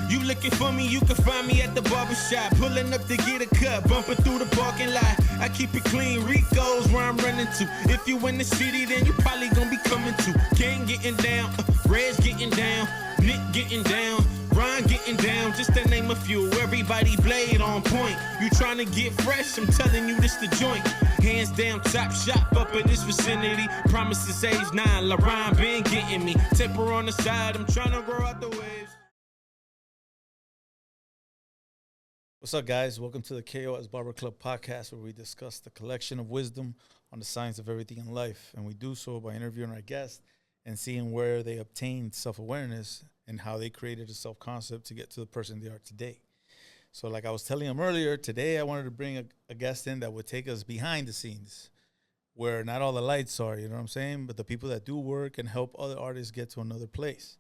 You looking for me, you can find me at the barbershop. Pulling up to get a cut, bumping through the parking lot. I keep it clean, Rico's where I'm running to. If you in the city, then you probably gonna be coming to. Gang getting down, Red's getting down, Nick getting down, Ron getting down, just to name a few. Everybody blade on point. You trying to get fresh, I'm telling you this the joint. Hands down, top shop up in this vicinity. Promises age 9, LaRon been getting me. Temper on the side, I'm trying to grow out the waves. What's up, guys? Welcome to the K.O.S. Barber Club podcast, where we discuss the collection of wisdom on the science of everything in life. And we do so by interviewing our guests and seeing where they obtained self-awareness and how they created a self-concept to get to the person they are today. So like I was telling them earlier, today I wanted to bring a guest in that would take us behind the scenes, where not all the lights are, you know what I'm saying? But the people that do work and help other artists get to another place.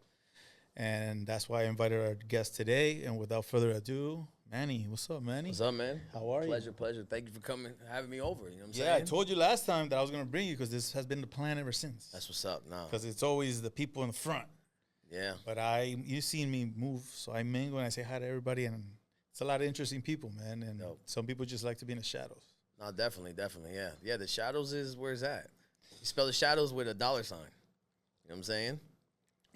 And that's why I invited our guest today. And without further ado, Manny. What's up, Manny? What's up, man? How are you? Pleasure. Thank you for coming, having me over. You know what I'm saying? Yeah, I told you last time that I was going to bring you because this has been the plan ever since. That's what's up now. Because it's always the people in the front. Yeah. But you've seen me move, so I mingle and I say hi to everybody, and it's a lot of interesting people, man. And some people just like to be in the shadows. No, definitely, yeah. Yeah, the shadows is where it's at. You spell the shadows with a $sign. You know what I'm saying?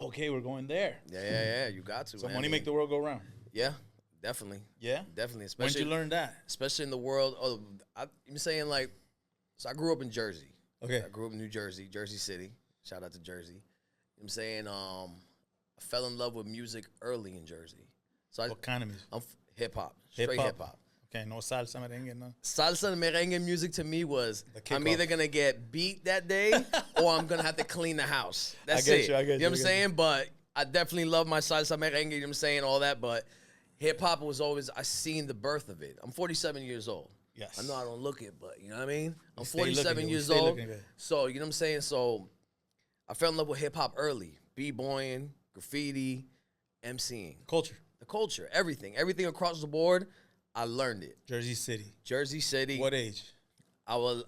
Okay, we're going there. Yeah, you got to, So man. money make the world go round. Yeah, definitely. Yeah? Definitely. When Especially, did you learn that? especially in the world. I'm saying, like, so I grew up in Jersey. Okay. I grew up in New Jersey, Jersey City. Shout out to Jersey. You know what I'm saying? I fell in love with music early in Jersey. So What kind of music? I'm hip-hop, straight hip-hop. Okay, no salsa, merengue, no? Salsa and merengue music to me was, The I'm kickoff. either going to get beat that day or I'm going to have to clean the house. That's I get it. you, I get You know you, what I'm I get saying? But I definitely love my salsa merengue, you know what I'm saying, all that. But hip-hop was always, I seen the birth of it. I'm 47 years old. Yes. I know I don't look it, but you know what I mean? I'm stay 47 looking good. years We stay old. looking good. So, you know what I'm saying? So I fell in love with hip-hop early. B-boying, graffiti, MCing. Culture. The culture, everything across the board, I learned it. Jersey City. Jersey City. What age? I was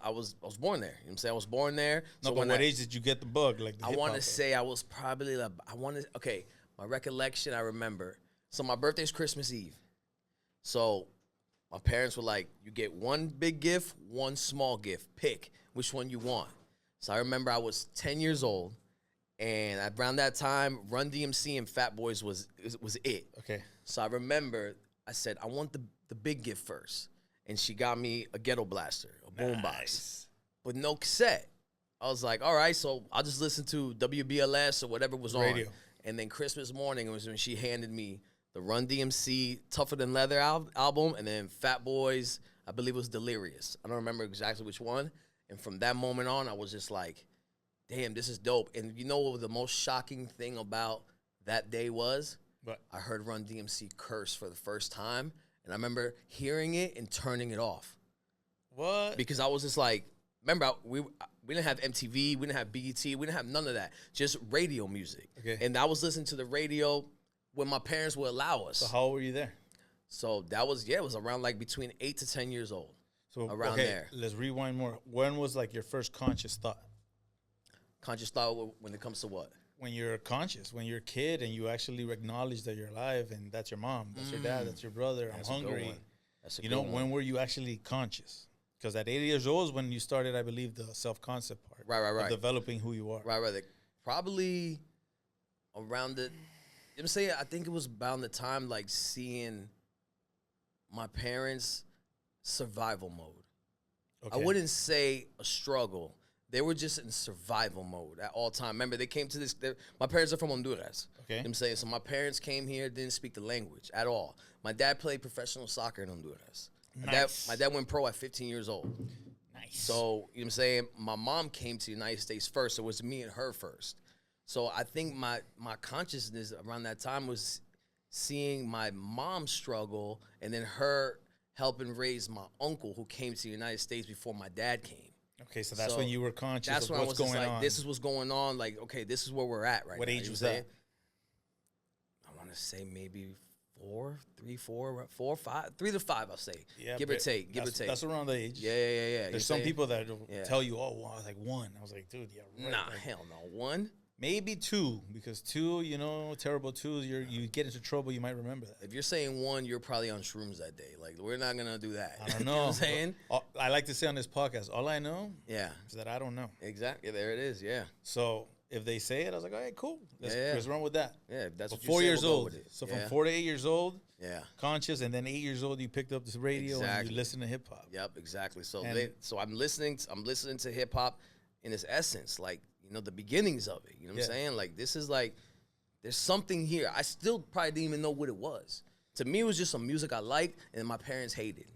born there. You know what I'm saying? I was born there. No, So but what age did you get the bug? Like the I want to hip-hop say I was probably like, okay, my recollection, I remember. So my birthday's Christmas Eve. So my parents were like, you get one big gift, one small gift. Pick which one you want. So I remember I was 10 years old, and around that time, Run DMC and Fat Boys was it. Okay. So I remember I said, I want the big gift first. And she got me a ghetto blaster, a boombox, Nice. with no cassette. I was like, all right, so I'll just listen to WBLS or whatever was Radio. on. And then Christmas morning, it was when she handed me the Run DMC Tougher Than Leather album, and then Fat Boys, I believe it was Delirious. I don't remember exactly which one. And from that moment on, I was just like, damn, this is dope. And you know what the most shocking thing about that day was? But I heard Run DMC curse for the first time, and I remember hearing it and turning it off. what? Because I was just like, remember, we didn't have MTV, we didn't have BET, we didn't have none of that, just radio music. Okay. And I was listening to the radio when my parents would allow us. So how old were you there? So that was, it was around like between 8 to 10 years old. So Around okay, there. Let's rewind more. When was like your first conscious thought? Conscious thought when it comes to what? When you're conscious, when you're a kid and you actually acknowledge that you're alive and that's your mom, that's your dad, that's your brother, That's I'm a good hungry. one. That's a You good know, one. when were you actually conscious? Because at 8 years old is when you started, I believe, the self-concept part. Right. Of developing who you are. Right. Probably around the, I'm saying, I think it was around the time like seeing my parents' survival mode. Okay. I wouldn't say a struggle. They were just in survival mode at all time. Remember, they came to this, my parents are from Honduras. Okay. You know what I'm saying? So my parents came here, didn't speak the language at all. My dad played professional soccer in Honduras. Nice. My dad went pro at 15 years old. Nice. So, you know what I'm saying? My mom came to the United States first. So it was me and her first. So I think my consciousness around that time was seeing my mom struggle and then her helping raise my uncle who came to the United States before my dad came. Okay, so that's So when you were conscious That's of when I what's was just going like, on. this is what's going on. Like, okay, this is where we're at right What now. age You was know what I'm that? saying? I want to say maybe 4, 5, 3 to 5, I'll say. Yeah, give or but take. That's around the age. Yeah. You know There's what some I'm saying? people that will Yeah. tell you, oh, wow, like 1. I was like, dude, yeah, right. Nah, Like, hell no. 1? Maybe 2, because 2, you know, terrible 2s, you get into trouble, you might remember that. If you're saying 1, you're probably on shrooms that day. Like, we're not going to do that. I don't You know. know what I'm saying? I like to say on this podcast, all I know is that I don't know. Exactly. There it is, yeah. So if they say it, I was like, all right, cool. Let's run with that. Yeah, that's but what 4 you years say, we'll go old. with it. So from 4 to 8 years old, conscious, and then 8 years old, you picked up this radio and you listen to hip hop. Yep, exactly. So so I'm listening to hip hop in its essence, like, you know, the beginnings of it. You know what I'm saying? Like, this is like, there's something here. I still probably didn't even know what it was. To me, it was just some music I liked and my parents hated.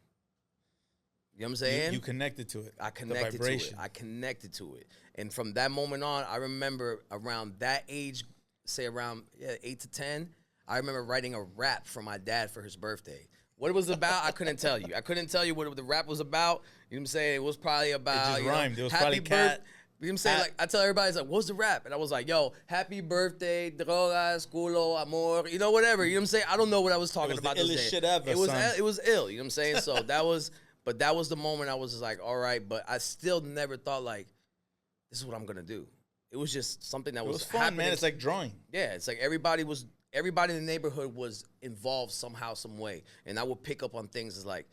You know what I'm saying? You connected to it. I connected to it. I connected to it. And from that moment on, I remember around that age, say around 8 to 10, I remember writing a rap for my dad for his birthday. What it was about, I couldn't tell you. I couldn't tell you what the rap was about. You know what I'm saying? It was probably about, it just rhymed. It was happy probably cat. You know what I'm saying? Like, I tell everybody, it's like, what's the rap? And I was like, yo, happy birthday, drogas, culo, amor, you know, whatever. You know what I'm saying? I don't know what I was talking about. It was the illest shit ever, it was ill. You know what I'm saying? So that was the moment I was just like, all right. But I still never thought, like, this is what I'm going to do. It was just something that was fun, happening. man. It's like drawing. Yeah, it's like everybody in the neighborhood was involved somehow, some way. And I would pick up on things as like,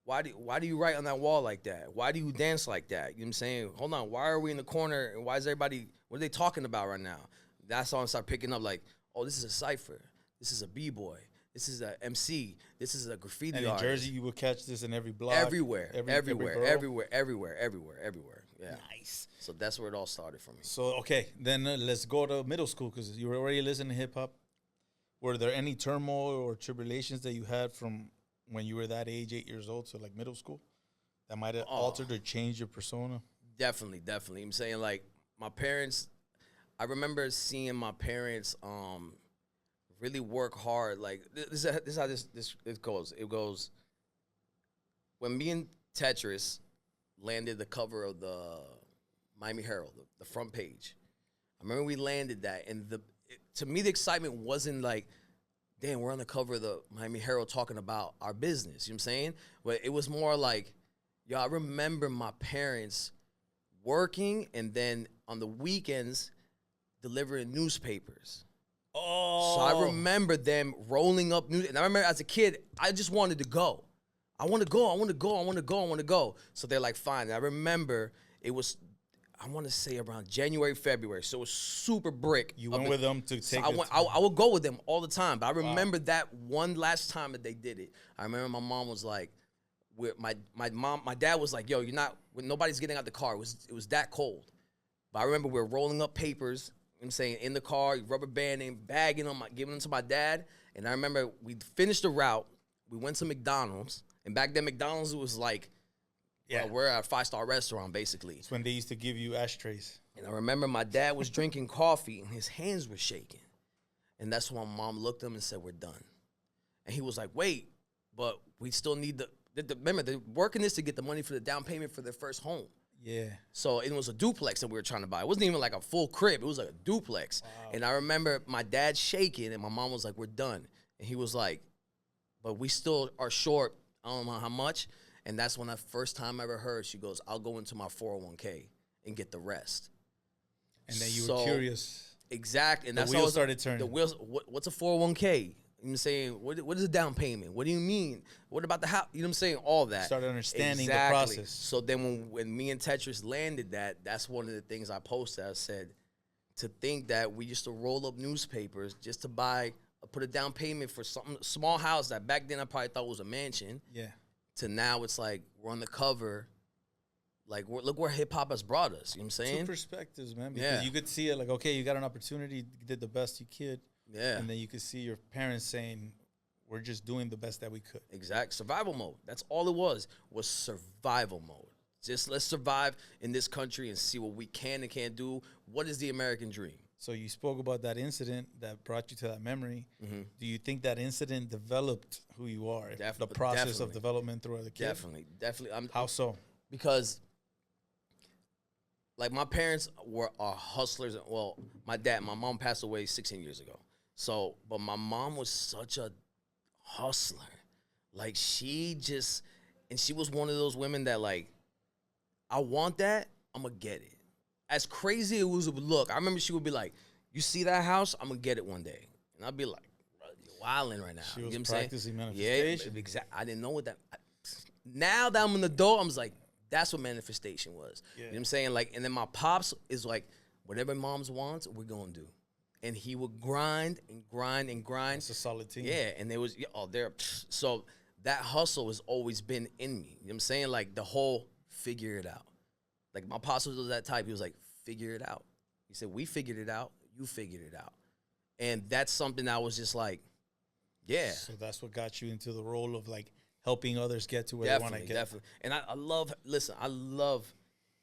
why do you write on that wall like that? Why do you dance like that? You know what I'm saying? Hold on, why are we in the corner and why is everybody, what are they talking about right now? That's all I started picking up, like, oh, this is a cipher. This is a B-boy. This is a MC. This is a graffiti and in artist. Jersey, you would catch this in every block. Everywhere. Yeah. Nice. So that's where it all started for me. So, okay, then let's go to middle school because you were already listening to hip-hop. Were there any turmoil or tribulations that you had from when you were that age, 8 years old, to like middle school, that might have altered or changed your persona? Definitely. I'm saying, like, my parents, I remember seeing my parents really work hard. Like, this is how this goes. It goes, when me and Tetrus landed the cover of the Miami Herald, the front page, I remember we landed that, and to me, the excitement wasn't like, damn, we're on the cover of the Miami Herald talking about our business. You know what I'm saying? But it was more like, yo, I remember my parents working and then on the weekends delivering newspapers. Oh. So I remember them rolling up news. And I remember as a kid, I just wanted to go. I want to go. So they're like, fine. And I remember it was, I want to say around January, February. So it was super brick. You went with them to take I would go with them all the time. But I remember that one last time that they did it. I remember my mom was like, my dad was like, yo, nobody's getting out the car. It was that cold. But I remember we were rolling up papers, you know what I'm saying, in the car, rubber banding, bagging them, giving them to my dad. And I remember we finished the route. We went to McDonald's. And back then, McDonald's was like, we're at a 5-star restaurant, basically. It's when they used to give you ashtrays. And I remember my dad was drinking coffee, and his hands were shaking. And that's when my mom looked at him and said, we're done. And he was like, wait, but we still need remember, they're working this to get the money for the down payment for their first home. Yeah. So it was a duplex that we were trying to buy. It wasn't even like a full crib. It was like a duplex. Wow. And I remember my dad shaking, and my mom was like, we're done. And he was like, but we still are short. I don't know how much. And that's when the first time I ever heard, she goes, I'll go into my 401k and get the rest. And then you were curious. Exactly. And the wheels started turning. The wheels, what's a 401k? You know what I'm saying? What is a down payment? What do you mean? What about the house? You know what I'm saying? All that. Started understanding the process. So then when me and Tetris landed that's one of the things I posted. I said, to think that we used to roll up newspapers just to put a down payment for something, small house that back then I probably thought was a mansion. Yeah. To now it's like we're on the cover. Like, look where hip-hop has brought us. You know what I'm saying? Two perspectives, man. Because you could see it like, okay, you got an opportunity, you did the best you could. Yeah. And then you could see your parents saying, we're just doing the best that we could. Exact. Survival mode. That's all it was survival mode. Just let's survive in this country and see what we can and can't do. What is the American dream? So you spoke about that incident that brought you to that memory. Mm-hmm. Do you think that incident developed who you are? The process of development throughout the kid? Definitely. How so? Because, like, my parents are hustlers. Well, my mom passed away 16 years ago. So, but my mom was such a hustler. Like, she was one of those women that, like, I want that, I'm going to get it. as crazy it was, it would look, I remember she would be like, "You see that house? I'm gonna get it one day." And I'd be like, "Bro, you're wilding right now." She you was know what I'm practicing saying? manifestation. Yeah, exactly. I didn't know what that. Now that I'm an adult, I'm just like, that's what manifestation was. You know what I'm saying? Like, and then my pops is like, whatever mom's wants, we're gonna do. And he would grind and grind and grind. It's a solid team. Yeah, and there was so that hustle has always been in me. You know what I'm saying? Like the whole figure it out. Like my pops was that type. He was like, figure it out. He said, we figured it out, you figured it out. And that's something I was just like, yeah. So that's what got you into the role of like helping others get to where they want to get. Definitely. And I love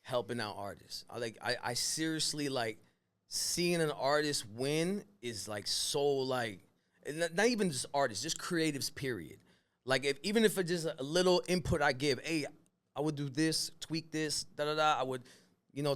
helping out artists. I seriously like seeing an artist win is like so like, not even just artists, just creatives, period. Like even if it's just a little input I give, hey, I would do this, tweak this, I would,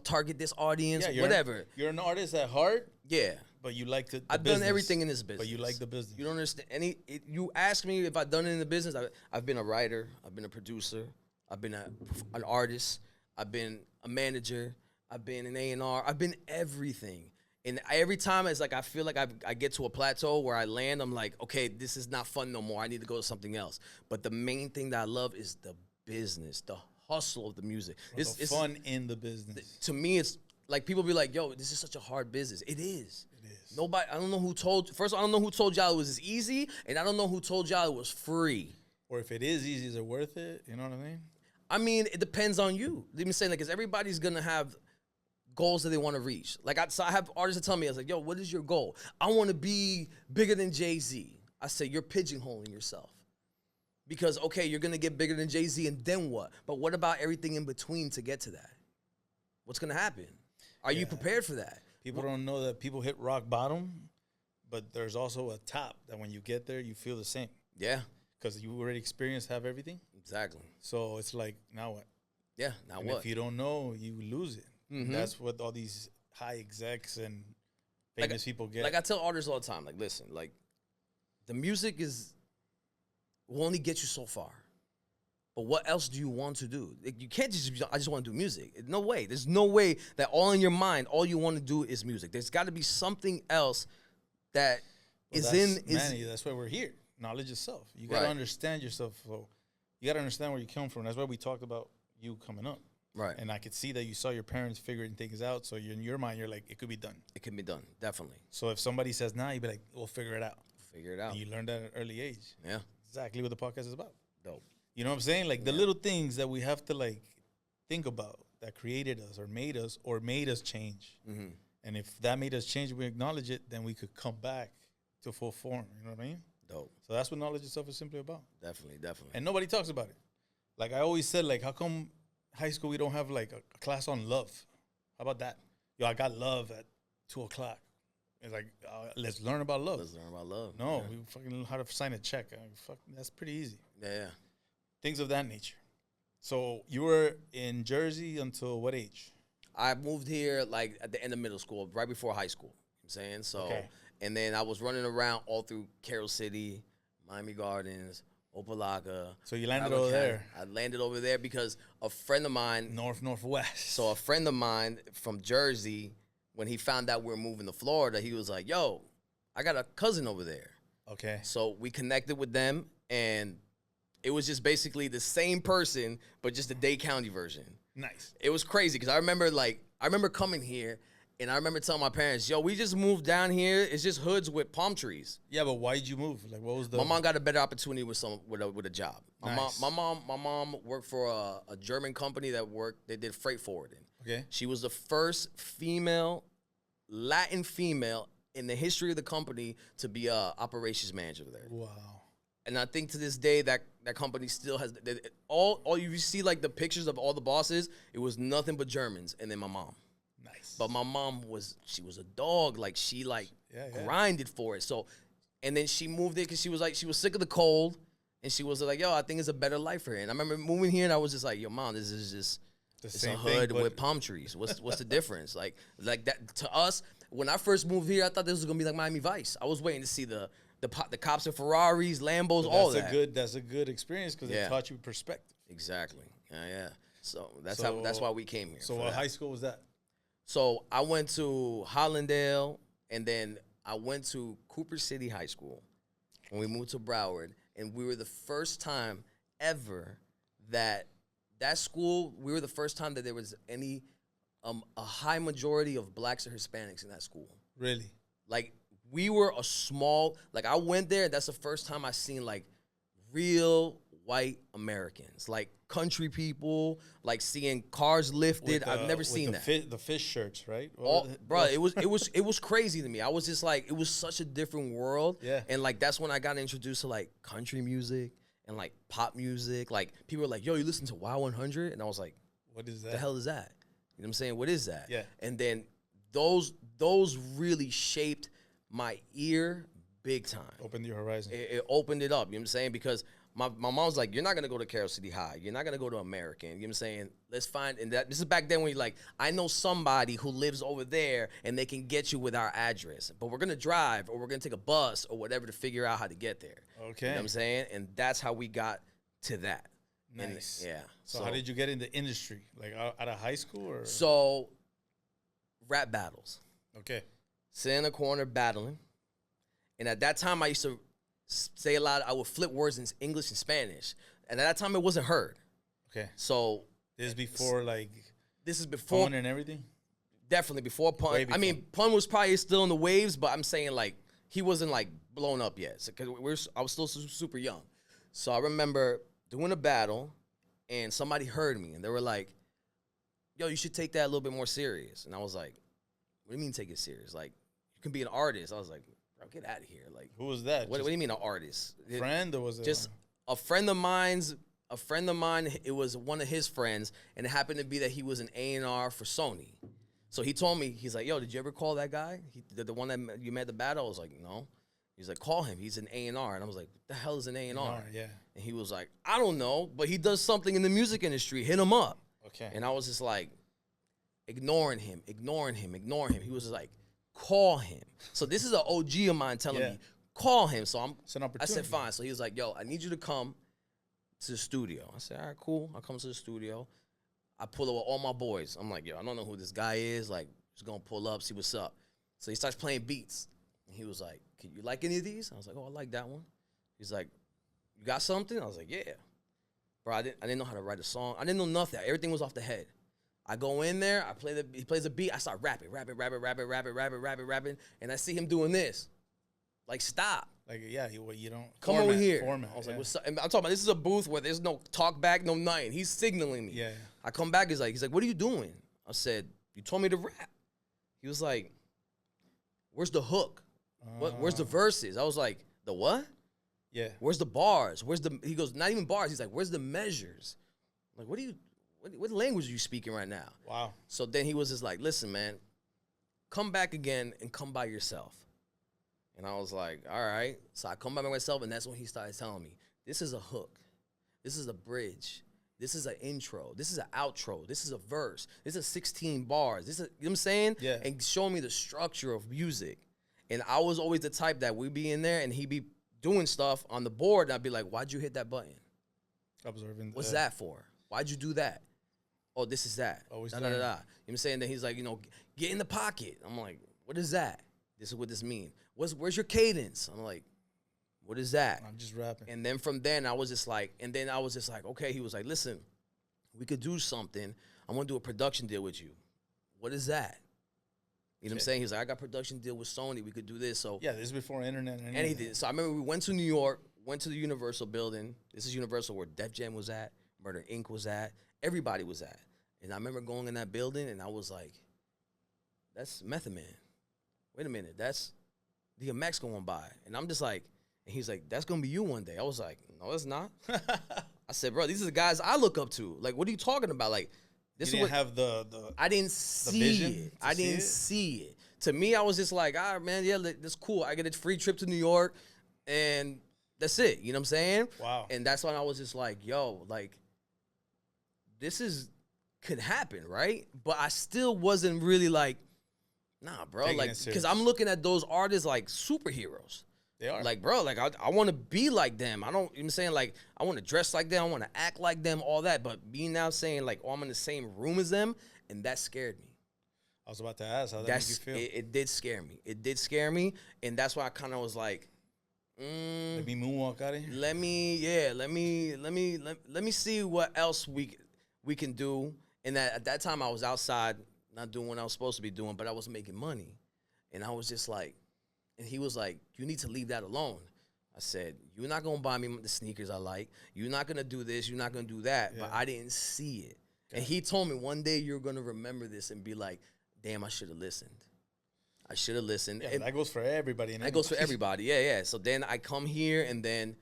target this audience, whatever. You're an artist at heart. Yeah. But you like the I've business. done everything in this business. But you like the business. You don't understand you ask me if I've done it in the business. I've been a writer. I've been a producer. I've been an artist. I've been a manager. I've been an A&R. I've been everything. And every time it's like I feel like I get to a plateau where I land, I'm like, okay, this is not fun no more. I need to go to something else. But the main thing that I love is the business, the hustle of the music. It's fun in the business. To me, it's like people be like, yo, this is such a hard business. It is. It is. Nobody, I don't know who told, first of all, I don't know who told y'all it was easy, and I don't know who told y'all it was free. Or if it is easy, is it worth it? You know what I mean? I mean, it depends on you. Let me say, like, because everybody's going to have goals that they want to reach. Like, so I have artists that tell me, I was like, yo, what is your goal? I want to be bigger than Jay-Z. I say, you're pigeonholing yourself. Because, okay, you're going to get bigger than Jay-Z, and then what? But what about everything in between to get to that? What's going to happen? Are you prepared for that? People don't know that people hit rock bottom, but there's also a top that when you get there, you feel the same. Yeah. Because you already experienced, have everything. Exactly. So it's like, now what? Yeah, now And what? if you don't know, you lose it. Mhm. That's what all these high execs and famous people get. Like I tell artists all the time, like, listen, like, the music will only get you so far. But what else do you want to do? Like, you can't just, I just want to do music. No way. There's no way that all in your mind, all you want to do is music. There's got to be something else that Manny, that's why we're here. Knowledge of self. You got to Right. understand yourself. So you got to understand where you come from. That's why we talked about you coming up. Right. And I could see that you saw your parents figuring things out. So in your mind, you're like, it could be done. It can be done, definitely. So if somebody says, nah, you'd be like, we'll figure it out. Figure it out. And you learned that at an early age. Yeah. Exactly what the podcast is about. Dope. You know what I'm saying? Like the little things that we have to like think about that created us or made us change. Mm-hmm. And if that made us change, we acknowledge it, then we could come back to full form. You know what I mean? Dope. So that's what knowledge itself is simply about. Definitely, definitely. And nobody talks about it. Like I always said, like, how come high school we don't have like a class on love? How about that? Yo, I got love at 2:00. It's like, let's learn about love. Let's learn about love. No, Yeah. we fucking learn how to sign a check. That's pretty easy. Yeah. Things of that nature. So you were in Jersey until what age? I moved here like at the end of middle school, right before high school. You know what I'm saying? So, Okay. and then I was running around all through Carroll City, Miami Gardens, Opelika. So you landed Allen over County. there. I landed over there because a friend of mine, Northwest. so a friend of mine from Jersey, when he found out we were moving to Florida, he was like, yo, I got a cousin over there. Okay. So we connected with them, and it was just basically the same person, but just the Dade County version. Nice. It was crazy because I remember coming here, and I remember telling my parents, yo, we just moved down here. It's just hoods with palm trees. Yeah, but why did you move? Like, what was the? My mom got a better opportunity with a job. Nice. My mom worked for a German company they did freight forwarding. Okay. She was the first Latin female in the history of the company to be a operations manager there. Wow. And I think to this day that company still has all you see, like the pictures of all the bosses, it was nothing but Germans, and then my mom. Nice. But my mom was a dog, like she Yeah. grinded for it. So, and then she moved there because she was sick of the cold, and she was like, yo, I think it's a better life for her. And I remember moving here, and I was just like, yo, mom, this is just it's a same hood thing, with palm trees. What's the difference? Like that to us. When I first moved here, I thought this was gonna be like Miami Vice. I was waiting to see the cops in Ferraris, Lambos, all that. That's a good experience because it taught you perspective. Exactly. Yeah. So that's why we came here. So for what that. high school was that? So I went to Hollandale, and then I went to Cooper City High School when we moved to Broward, and we were the first time ever that school, we were the first time that there was any, a high majority of blacks or Hispanics in that school. Really? Like, we were a small, like, I went there, and that's the first time I seen, like, real white Americans, like country people, like seeing cars lifted. I've never seen that. The fish shirts, right? Bro, it was crazy to me. I was just like, it was such a different world. Yeah. And like that's when I got introduced to like country music and like pop music. Like people were like, "Yo, you listen to Wow 100?" And I was like, "What is that? The hell is that?" You know what I'm saying? What is that? Yeah. And then those really shaped my ear big time. Opened your horizon. It opened it up. You know what I'm saying? Because my mom's like, you're not gonna go to Carroll City High. You're not gonna go to American. You know what I'm saying? Let's find, and this is back then when you're like, I know somebody who lives over there and they can get you with our address. But we're gonna drive or we're gonna take a bus or whatever to figure out how to get there. Okay. You know what I'm saying? And that's how we got to that. Nice. And, yeah. So how did you get into industry? Like out of high school or? So, rap battles. Okay. Sit in a corner battling. And at that time I used to say a lot. I would flip words in English and Spanish, and at that time it wasn't heard. Okay. So this is before this is before pun and everything. Definitely before pun. Way before. I mean, pun was probably still in the waves, but I'm saying like he wasn't like blown up yet. So, cause I was still super young. So I remember doing a battle, and somebody heard me, and they were like, "Yo, you should take that a little bit more serious." And I was like, "What do you mean take it serious? Like you can be an artist." I was like, "Bro, get out of here!" Like, who was that? What do you mean an artist? A friend or was it just a friend of mine's? A friend of mine. It was one of his friends, and it happened to be that he was an A&R for Sony. So he told me, he's like, "Yo, did you ever call that guy? The one that you met at the battle?" I was like, "No." He's like, "Call him. He's an A&R." And I was like, "What the hell is an A&R?" Yeah. And he was like, "I don't know, but he does something in the music industry. Hit him up." Okay. And I was just like, ignoring him. He was just like, "Call him." So this is an OG of mine telling me, "Call him." So it's an opportunity. I said, fine. So he was like, "Yo, I need you to come to the studio." I said, "All right, cool." I come to the studio. I pull up with all my boys. I'm like, "Yo, I don't know who this guy is. Like, just gonna pull up, see what's up." So he starts playing beats. And he was like, "Can you like any of these?" I was like, "Oh, I like that one." He's like, "You got something?" I was like, "Yeah." Bro, I didn't know how to write a song. I didn't know nothing. Everything was off the head. I go in there, he plays a beat, I start rapping, and I see him doing this. Like, stop. Like, yeah, you don't come over here. Format, I was like, "What's up?" And I'm talking about, this is a booth where there's no talk back, no nothing. He's signaling me. Yeah. I come back, he's like, "What are you doing?" I said, "You told me to rap." He was like, "Where's the hook? Where's the verses?" I was like, "The what?" Yeah. "Where's the bars? He goes, "Not even bars." He's like, "Where's the measures?" I'm like, what language are you speaking right now? Wow. So then he was just like, "Listen, man, come back again and come by yourself." And I was like, all right. So I come by myself, and that's when he started telling me, this is a hook. This is a bridge. This is an intro. This is an outro. This is a verse. This is 16 bars. This is, you know what I'm saying? Yeah. And showing me the structure of music. And I was always the type that we'd be in there, and he'd be doing stuff on the board, and I'd be like, "Why'd you hit that button? Observing. What's that for? Why'd you do that? Oh, this is that." Always da, da, da, da. You know what I'm saying? Then he's like, "Get in the pocket." I'm like, "What is that? This is what this means. Where's your cadence?" I'm like, "What is that?" I'm just rapping. And then from then I was just like, okay. He was like, "Listen, we could do something. I'm gonna do a production deal with you." "What is that?" You know what I'm saying? He's like, "I got a production deal with Sony. We could do this." So yeah, this is before internet and anything. So I remember we went to New York, went to the Universal building. This is Universal where Def Jam was at, Murder Inc. was at, everybody was at. And I remember going in that building, and I was like, "That's Method Man. Wait a minute, that's DMX going by." And I'm just like, and he's like, "That's gonna be you one day." I was like, "No, it's not." I said, "Bro, these are the guys I look up to. Like, what are you talking about? Like, this you is didn't what have the I didn't see vision it. to I see didn't it? see it. To me, I was just like, "All right, man, yeah, that's cool. I get a free trip to New York, and that's it." You know what I'm saying? Wow. And that's when I was just like, "Yo, like, this could happen, right?" But I still wasn't really like, "Nah, bro," Taking like, it because serious. I'm looking at those artists like superheroes. They are. Like, bro, like, I want to be like them. I don't, you know what I'm saying? Like, I want to dress like them. I want to act like them, all that. But being now saying, like, "Oh, I'm in the same room as them," and that scared me. I was about to ask how that made you feel. It did scare me. It did scare me, and that's why I kind of was like, Let me moonwalk out of here. let me see what else we can do. And at that time, I was outside, not doing what I was supposed to be doing, but I was making money, and I was just like, and he was like, you need to leave that alone. I said, you're not gonna buy me the sneakers I like. You're not gonna do this. You're not gonna do that. Yeah. But I didn't see it. Okay. And he told me one day you're gonna remember this and be like, damn, I should have listened. I should have listened. Yeah, that goes for everybody. That goes for everybody. Yeah. So then I come here, and then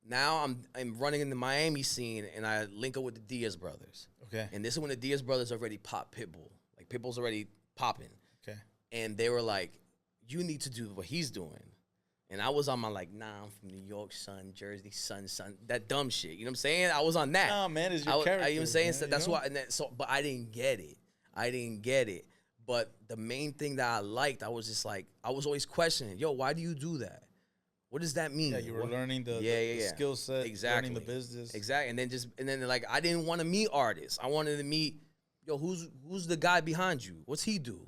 now I'm running in the Miami scene, and I link up with the Diaz brothers. Okay. And this is when the Diaz brothers already popped Pitbull. Like Pitbull's already popping. Okay. And they were like, you need to do what he's doing. And I was on my like, nah, I'm from New York, son, Jersey, son, that dumb shit. You know what I'm saying? I was on that. Nah, man, it's your character. You know what I'm saying? Man, so that's why. But I didn't get it. But the main thing that I liked, I was just like, I was always questioning, yo, why do you do that? What does that mean? Yeah, you were learning the skill set, exactly. learning the business. Exactly. And then like, I didn't want to meet artists. I wanted to meet, yo, who's the guy behind you? What's he do?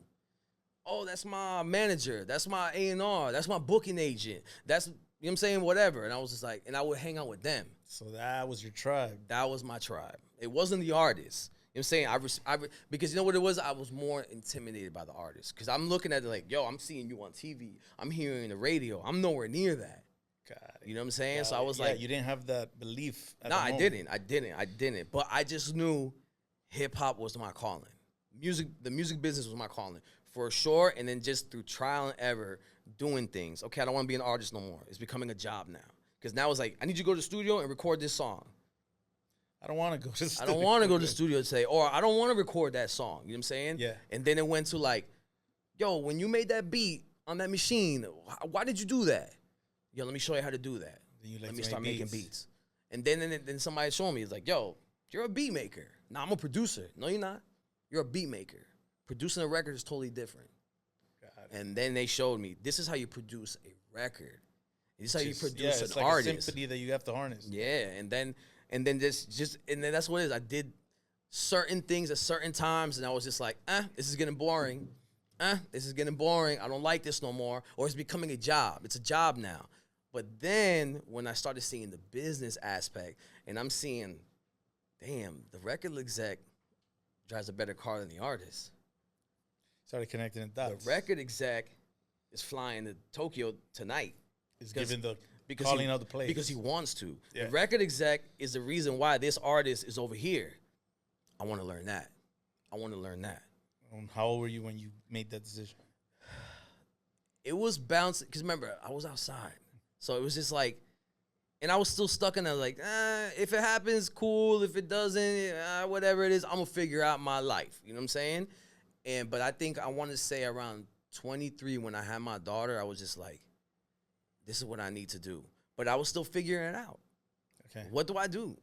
Oh, that's my manager. That's my A&R. That's my booking agent. That's, you know what I'm saying? Whatever. And I was just like, and I would hang out with them. So that was your tribe. That was my tribe. It wasn't the artists. You know what I'm saying? Because you know what it was? I was more intimidated by the artists. Because I'm looking at it like, yo, I'm seeing you on TV. I'm hearing the radio. I'm nowhere near that. You know what I'm saying? So I was like, you didn't have that belief. I didn't. But I just knew hip hop was my calling. The music business was my calling. For sure, and then just through trial and error, doing things. Okay, I don't want to be an artist no more. It's becoming a job now. Because now it's like, I need you to go to the studio and record this song. I don't want to go to the studio. I don't want to go to the studio and say, or I don't want to record that song. You know what I'm saying? Yeah. And then it went to like, yo, when you made that beat on that machine, why did you do that? Yo, let me show you how to do that. Let me start making beats. And then somebody showed me, it's like, yo, you're a beat maker. Nah, I'm a producer. No, you're not. You're a beat maker. Producing a record is totally different. And then they showed me, this is how you produce a record. This is how you produce an artist. A symphony that you have to harness. Yeah, and then that's what it is. I did certain things at certain times, and I was just like, this is getting boring. This is getting boring. I don't like this no more. Or it's becoming a job. It's a job now. But then when I started seeing the business aspect, and I'm seeing, damn, the record exec drives a better car than the artist. Started connecting the dots. The record exec is flying to Tokyo tonight. He's giving calling out the place. Because he wants to. Yeah. The record exec is the reason why this artist is over here. I want to learn that. How old were you when you made that decision? It was bouncing. Because remember, I was outside. So it was just like, and I was still stuck in there like, if it happens, cool. If it doesn't, whatever it is, I'm going to figure out my life. You know what I'm saying? But I think I want to say around 23 when I had my daughter, I was just like, this is what I need to do. But I was still figuring it out. Okay. What do I do? You know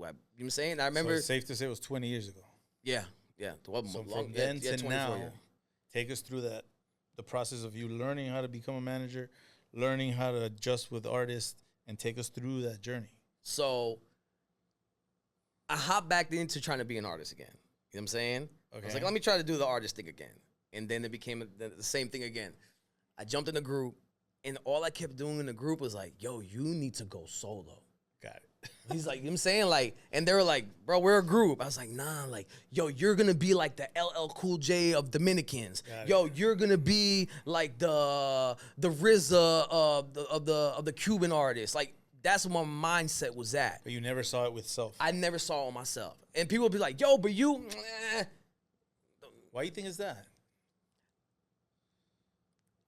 what I'm saying? I remember. So it's safe to say it was 20 years ago. Yeah. So from then to now, take us through the process of you learning how to become a manager, learning how to adjust with artists, and take us through that journey. So I hopped back into trying to be an artist again. You know what I'm saying? Okay. I was like, let me try to do the artist thing again. And then it became the same thing again. I jumped in the group, and all I kept doing in the group was like, yo, you need to go solo. Got it. He's like, you know what I'm saying? Like, and they were like, bro, we're a group. I was like, nah, like, yo, you're going to be like the LL Cool J of Dominicans. Yo, you're going to be like the RZA of the Cuban artists. Like, that's what my mindset was at. But you never saw it with self. I never saw it on myself. And people would be like, yo, but you... Why do you think it's that?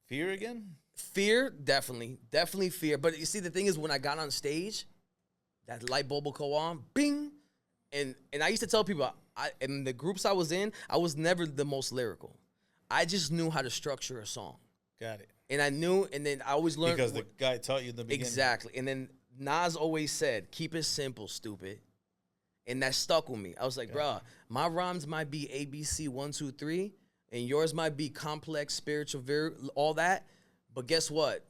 Fear again? Fear, definitely. Definitely fear. But you see, the thing is, when I got on stage, that light bulb would go on, bing. And I used to tell people, in the groups I was in, I was never the most lyrical. I just knew how to structure a song. Got it. And I knew, and then I always learned. Because the guy taught you in the beginning. Exactly. And then Nas always said, keep it simple, stupid. And that stuck with me. I was like, bruh, my rhymes might be ABC 1, 2, 3, and yours might be complex, spiritual, all that. But guess what?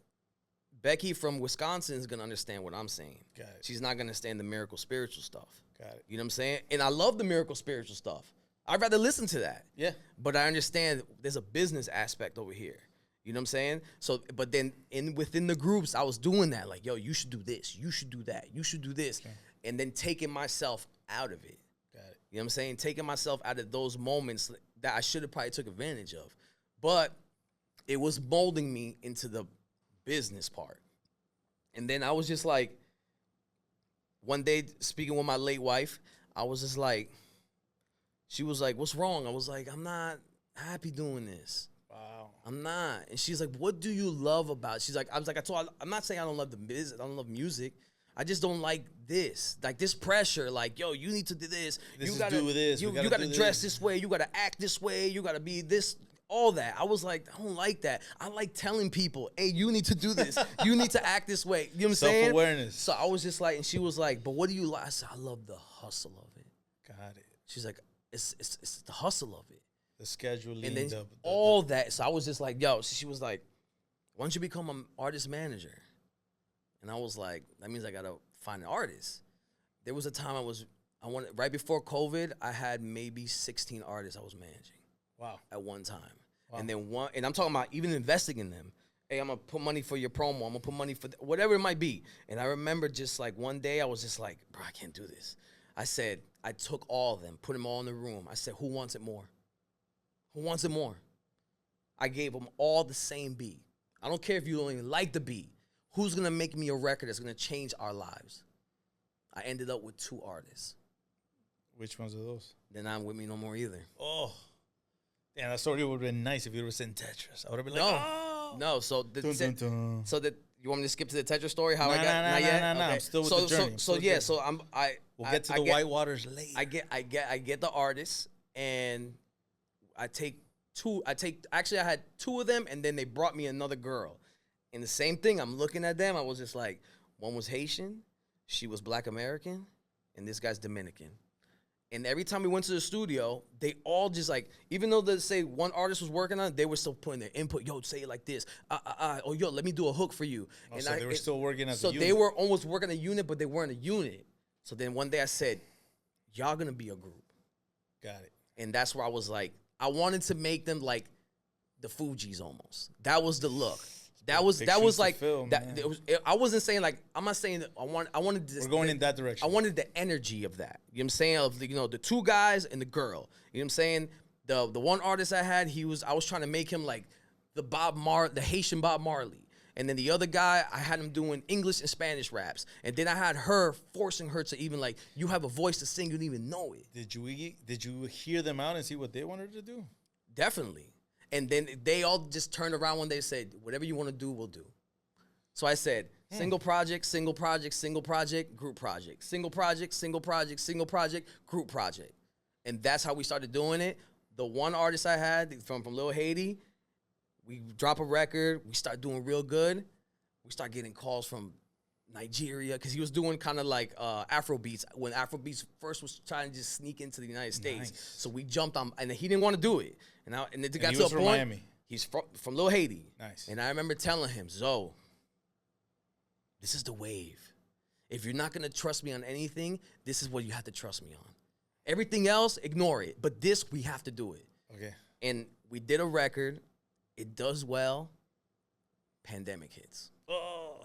Becky from Wisconsin is going to understand what I'm saying. Got it. She's not going to understand the miracle spiritual stuff. Got it. You know what I'm saying? And I love the miracle spiritual stuff. I'd rather listen to that. Yeah. But I understand there's a business aspect over here. You know what I'm saying? So, but then within the groups, I was doing that. Like, yo, you should do this. You should do that. You should do this. Okay. And then taking myself out of it. Got it. You know what I'm saying? Taking myself out of those moments that I should have probably took advantage of. But it was molding me into the business part. And then I was just like, one day speaking with my late wife, I was just like, she was like, what's wrong? I was like, I'm not happy doing this. Wow. I'm not. And she's like, what do you love about it? She's like, I'm not saying I don't love the business. I don't love music. I just don't like this. Like this pressure, like, yo, you need to do this. You gotta do this. You gotta dress this way. You gotta act this way. You gotta be this, all that. I was like, I don't like that. I like telling people, hey, you need to do this. You need to act this way. You know what I'm saying? Self-awareness. So I was just like, and she was like, but what do you like? I said, I love the hustle of it. Got it. She's like, it's the hustle of it. The scheduling. And then all that. So I was just like, yo, she was like, why don't you become an artist manager? And I was like, that means I got to find an artist. There was a time right before COVID, I had maybe 16 artists I was managing. Wow. At one time. Wow. And then and I'm talking about even investing in them. Hey, I'm going to put money for your promo. I'm going to put money for whatever it might be. And I remember just like one day I was just like, bro, I can't do this. I said, I took all of them, put them all in the room. I said, who wants it more? Who wants it more? I gave them all the same beat. I don't care if you don't even like the beat. Who's going to make me a record that's going to change our lives? I ended up with 2 artists. Which ones are those? They're not with me no more either. Oh. Damn, that story would have been nice if you would have said Tetrus. I would have been like, oh. No, so you want me to skip to the Tetrus story? Nah, not yet? Okay. I'm still with the journey. We'll get to the white waters later. I get the artists, and I take 2. Actually, I had 2 of them, and then they brought me another girl. And the same thing, I'm looking at them. I was just like, one was Haitian, she was Black American, and this guy's Dominican. And every time we went to the studio, they all just like, even though they say one artist was working on it, they were still putting their input. Yo, say it like this. Or yo, let me do a hook for you. Oh, and so they were still working as a unit. So they were almost working a unit, but they weren't a unit. So then one day I said, y'all gonna be a group. Got it. And that's where I was like, I wanted to make them like the Fugees almost. That was the look. That was like film, that. I wasn't saying like, I'm not saying that I wanted this. We're going in that direction. I wanted the energy of that. You know what I'm saying? Of the 2 guys and the girl. You know what I'm saying? The one artist I had, I was trying to make him like the Haitian Bob Marley. And then the other guy, I had him doing English and Spanish raps. And then I had her forcing her to even like, you have a voice to sing, you didn't even know it. Did you hear them out and see what they wanted to do? Definitely. And then they all just turned around one day and said, whatever you want to do, we'll do. So I said, single project, single project, single project, group project. Single project, single project, single project, group project. And that's how we started doing it. The one artist I had from Lil Haiti, we drop a record, we start doing real good. We start getting calls from Nigeria, because he was doing kind of like Afro beats when Afro beats first was trying to just sneak into the United States. Nice. So we jumped on, and he didn't want to do it. And it got to a point. Miami. He's from Lil Haiti. Nice. And I remember telling him, Zoe, this is the wave. If you're not gonna trust me on anything, this is what you have to trust me on. Everything else, ignore it. But this, we have to do it. Okay. And we did a record. It does well. Pandemic hits. Oh.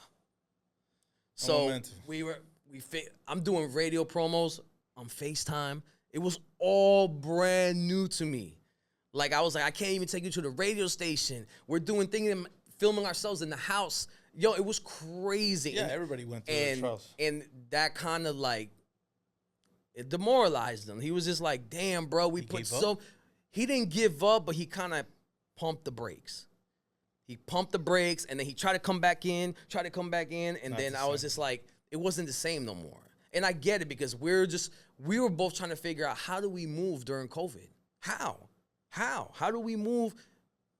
So I'm doing radio promos on FaceTime. It was all brand new to me. Like, I was like, I can't even take you to the radio station. We're doing things, filming ourselves in the house. Yo, it was crazy. Yeah, everybody went through the trials. And that kind of like, it demoralized him. He was just like, damn, bro, he didn't give up, but he kind of pumped the brakes. He pumped the brakes, and then he tried to come back in, and then I was just like, it wasn't the same no more. And I get it, because we were both trying to figure out, how do we move during COVID? How do we move?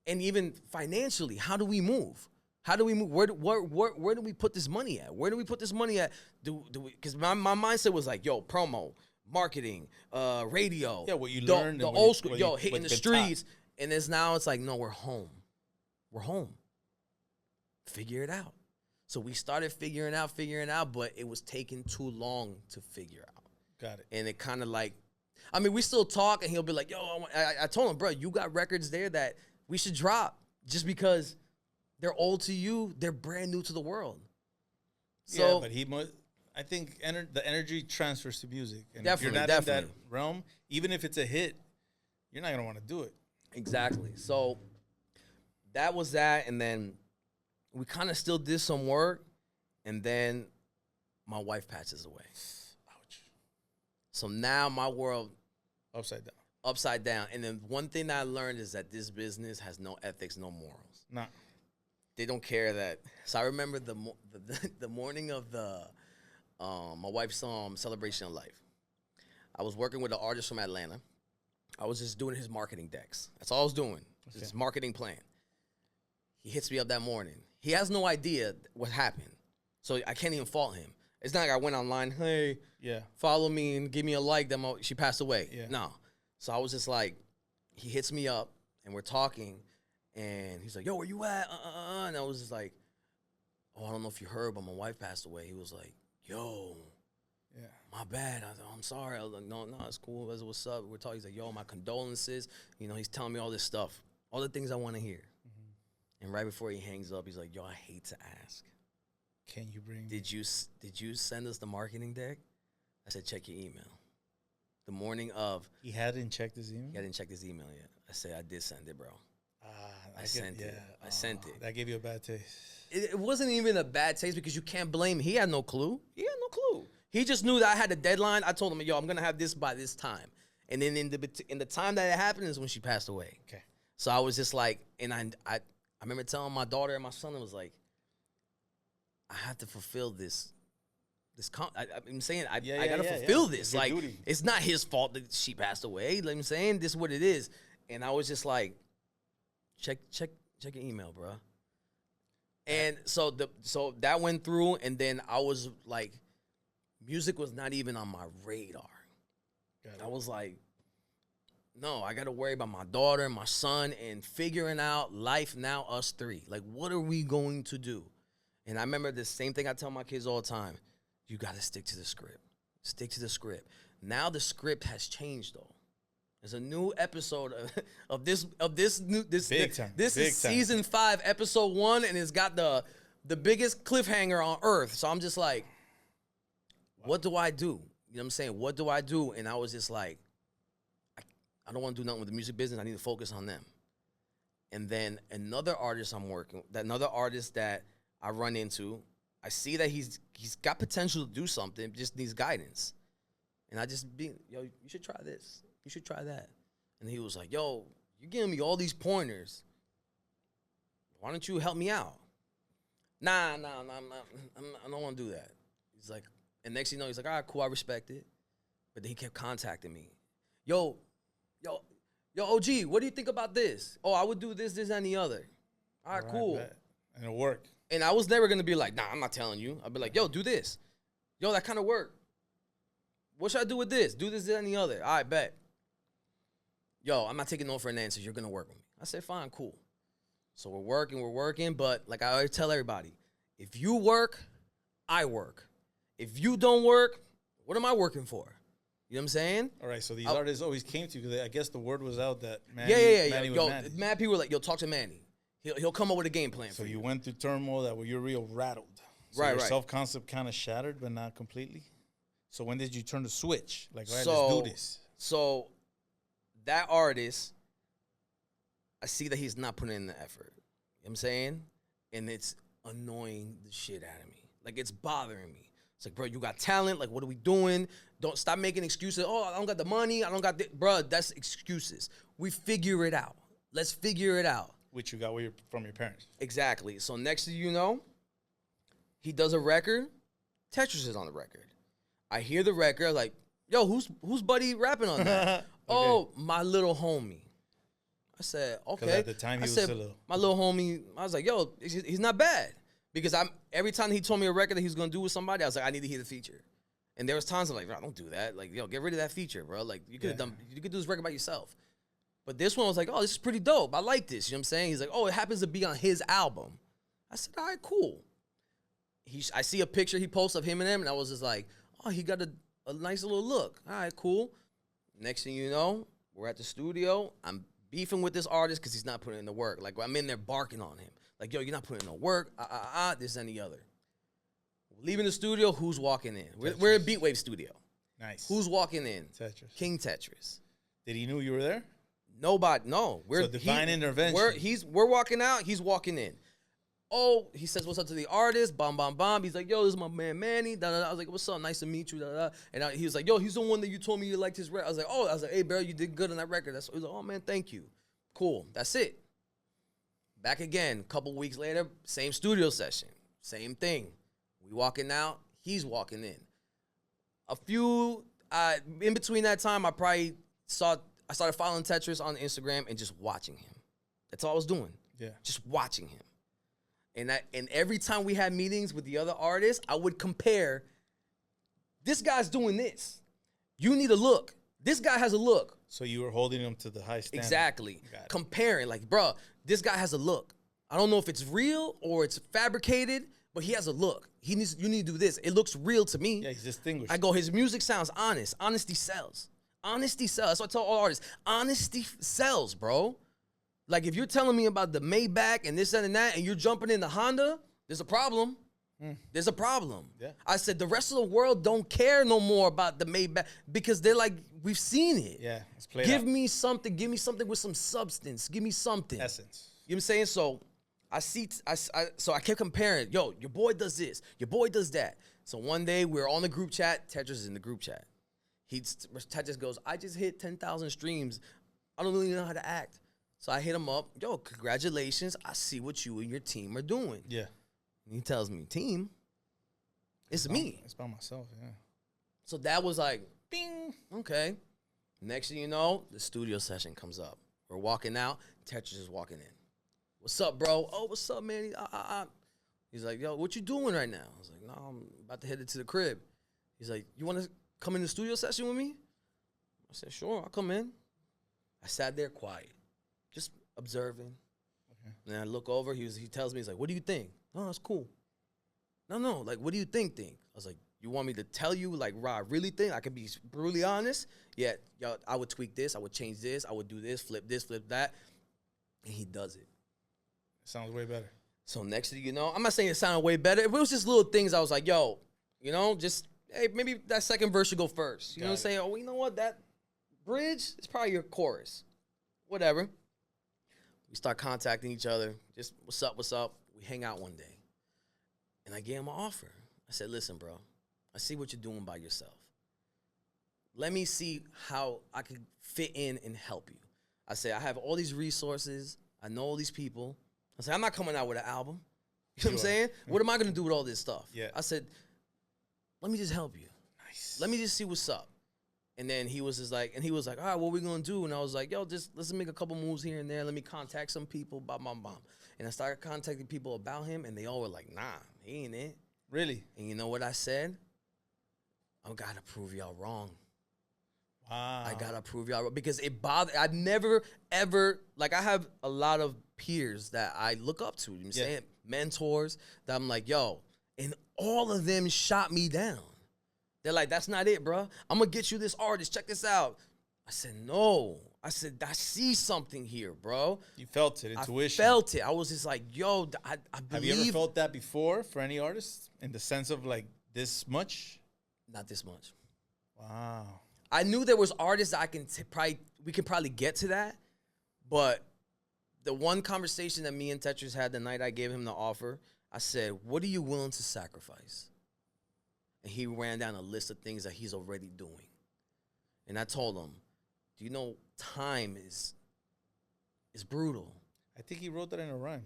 And even financially, how do we move? How do we move? Where do we put this money at? Where do we put this money at? Do we? Because my mindset was like, yo, promo, marketing, radio. Yeah, what you learned. The old school, hitting the streets. And it's like, no, we're home. We're home. Figure it out. So we started figuring out, but it was taking too long to figure out. Got it. And it kind of like, I mean, we still talk, and he'll be like, yo, I told him, bro, you got records there that we should drop just because they're old to you. They're brand new to the world. So, yeah, but I think the energy transfers to music. And Definitely, if you're not in definitely. that realm, even if it's a hit, you're not going to want to do it. Exactly. So that was that. And then we kind of still did some work. And then my wife passes away. Ouch. So now my world Upside down. And then one thing that I learned is that this business has no ethics, no morals. Nah. They don't care that. So I remember the morning of my wife's celebration of life. I was working with an artist from Atlanta. I was just doing his marketing decks. That's all I was doing. Just his marketing plan. He hits me up that morning. He has no idea what happened. So I can't even fault him. It's not like I went online, hey, follow me and give me a like. She passed away. Yeah. No. So I was just like, he hits me up and we're talking. And he's like, yo, where you at? And I was just like, oh, I don't know if you heard, but my wife passed away. He was like, yo, my bad. I'm sorry. I was like, no, it's cool. What's up? We're talking. He's like, yo, my condolences. You know, he's telling me all this stuff, all the things I want to hear. Mm-hmm. And right before he hangs up, he's like, yo, I hate to ask. Can you bring? Did you send us the marketing deck? I said, check your email. The morning of. He hadn't checked his email? He hadn't checked his email yet. I said, I did send it, bro. I sent it. I sent it. That gave you a bad taste. It wasn't even a bad taste because you can't blame him. He had no clue. He just knew that I had a deadline. I told him, yo, I'm going to have this by this time. And then in the time that it happened is when she passed away. Okay. So I was just like, and I remember telling my daughter and my son, it was like, I have to fulfill this. I'm saying I got to fulfill this. Like, duty. It's not his fault that she passed away. Like I'm saying, this is what it is. And I was just like, check your email, bro. And so that went through, and then I was like, music was not even on my radar. I was like, no, I got to worry about my daughter and my son and figuring out life now, us three. Like, what are we going to do? And I remember the same thing I tell my kids all the time. You got to stick to the script. Stick to the script. Now the script has changed, though. There's a new episode of this Big time. This is season 5, episode 1, and it's got the biggest cliffhanger on earth. So I'm just like, what do I do? You know what I'm saying? What do I do? And I was just like, I don't want to do nothing with the music business. I need to focus on them. And then another artist that I run into, I see that he's got potential to do something, just needs guidance. And I just yo, you should try this. You should try that. And he was like, yo, you're giving me all these pointers. Why don't you help me out? Nah, I don't want to do that. He's like, and next thing you know, he's like, all right, cool, I respect it. But then he kept contacting me. Yo, OG, what do you think about this? Oh, I would do this, and the other. All right, cool. Bet. And it'll work. And I was never going to be like, nah, I'm not telling you. I'd be like, yo, do this. Yo, that kind of work. What should I do with this? Do this, and the other. All right, bet. Yo, I'm not taking no for an answer. You're going to work with me. I said, fine, cool. So we're working. But like I always tell everybody, if you work, I work. If you don't work, what am I working for? You know what I'm saying? All right, so these artists always came to you because I guess the word was out that Manny, Manny was Manny. Mad people were like, yo, talk to Manny. He'll come up with a game plan for you. So you went through turmoil that you're real rattled. So your self-concept kind of shattered, but not completely. So when did you turn the switch? Like, all right, let's do this. So that artist, I see that he's not putting in the effort. You know what I'm saying? And it's annoying the shit out of me. Like, it's bothering me. It's like, bro, you got talent. Like, what are we doing? Don't stop making excuses. Oh, I don't got the money. I don't got the... Bro, that's excuses. We figure it out. Let's figure it out. Which you got from your parents. Exactly. So next thing you know, he does a record. Tetrus is on the record. I hear the record. Like, yo, who's buddy rapping on that? Okay. Oh, my little homie. I said, okay. Because at the time he was still little. My little homie, I was like, yo, he's not bad. Because every time he told me a record that he was going to do with somebody, I was like, I need to hear the feature. And there was times I'm like, bro, don't do that. Like, yo, get rid of that feature, bro. Like, you could do this record by yourself. But this one was like, oh, this is pretty dope. I like this. You know what I'm saying? He's like, oh, it happens to be on his album. I said, all right, cool. I see a picture he posts of him and him, and I was just like, oh, he got a nice little look. All right, cool. Next thing you know, we're at the studio. I'm beefing with this artist because he's not putting in the work. Like, I'm in there barking on him. Like, yo, you're not putting in no work. This and the other. Leaving the studio, who's walking in? We're in Beatwave studio. Nice. Who's walking in? Tetris. King Tetrus. Did he know you were there? Nobody. No. So divine intervention. We're walking out. He's walking in. Oh, he says, what's up to the artist? Bam, bam, bam. He's like, yo, this is my man Manny. Da, da, da. I was like, what's up? Nice to meet you. Da, da, da. And he was like, yo, he's the one that you told me you liked his record. I was like, hey, bro, you did good on that record. He was like, oh, man, thank you. Cool. That's it. Back again. A couple weeks later, same studio session. Same thing. We walking out. He's walking in. In between that time, I started following Tetris on Instagram and just watching him. That's all I was doing. Yeah. Just watching him. And every time we had meetings with the other artists, I would compare, this guy's doing this. You need a look. This guy has a look. So you were holding him to the high standard. Exactly. Comparing, like, bro, this guy has a look. I don't know if it's real or it's fabricated, but he has a look. You need to do this. It looks real to me. Yeah, he's distinguished. I go, his music sounds honest. Honesty sells. Honesty sells. That's what I tell all artists. Honesty sells, bro. Like, if you're telling me about the Maybach and this and that, and you're jumping in the Honda, there's a problem. There's a problem. Yeah. I said, the rest of the world don't care no more about the Maybach because they're like, we've seen it. Yeah, it's played Give out. me something. Give me something with some substance. Give me something. Essence. You know what I'm saying? So I kept comparing. Yo, your boy does this. Your boy does that. So one day we were on the group chat. Tetris is in the group chat. Tetris goes, I just hit 10,000 streams. I don't really know how to act. So I hit him up. Yo, congratulations. I see what you and your team are doing. Yeah. And he tells me, team? It's me. It's by myself, yeah. So that was like, bing. Okay. Next thing you know, the studio session comes up. We're walking out. Tetris is walking in. What's up, bro? Oh, what's up, man? He's like, yo, what you doing right now? I was like, no, I'm about to head into the crib. He's like, you want to come in the studio session with me? I said, sure, I'll come in. I sat there quiet, just observing. Okay. And I look over. He tells me, he's like, what do you think? No, that's cool. No, like, what do you think? I was like, you want me to tell you, like, what I really think? I can be brutally honest. Yeah, yo, I would tweak this. I would change this. I would do this, flip that. And he does it. Sounds way better. So next thing you know, I'm not saying it sounded way better. If it was just little things, I was like, yo, you know, just, hey, maybe that second verse should go first. You know what I'm saying? Oh, you know what? That bridge is probably your chorus. Whatever. We start contacting each other. Just, what's up? We hang out one day. And I gave him an offer. I said, listen, bro, I see what you're doing by yourself. Let me see how I can fit in and help you. I said, I have all these resources. I know all these people. I said, I'm not coming out with an album. You know what I'm saying? What am I going to do with all this stuff? Yeah. I said, let me just help you. Nice. Let me just see what's up. And then he was like, all right, what we going to do? And I was like, yo, just let's make a couple moves here and there. Let me contact some people, bam. And I started contacting people about him, and they all were like, nah, he ain't it. Really? And you know what I said? I got to prove y'all wrong. Wow. I got to prove y'all wrong. Because it bothered, I've never, ever, like, I have a lot of peers that I look up to, you know what I'm saying? Mentors that I'm like, yo, and all of them shot me down. They're like, that's not it, bro. I'm going to get you this artist. Check this out. I said, no. I said, I see something here, bro. You felt it, intuition. I felt it. I was just like, yo, I believe. Have you ever felt that before for any artist? In the sense of like this much? Not this much. Wow. I knew there was artists that we can probably get to that, but the one conversation that me and Tetrus had the night I gave him the offer, I said, what are you willing to sacrifice? And he ran down a list of things that he's already doing. And I told him, do you know time is brutal? I think he wrote that in a rhyme.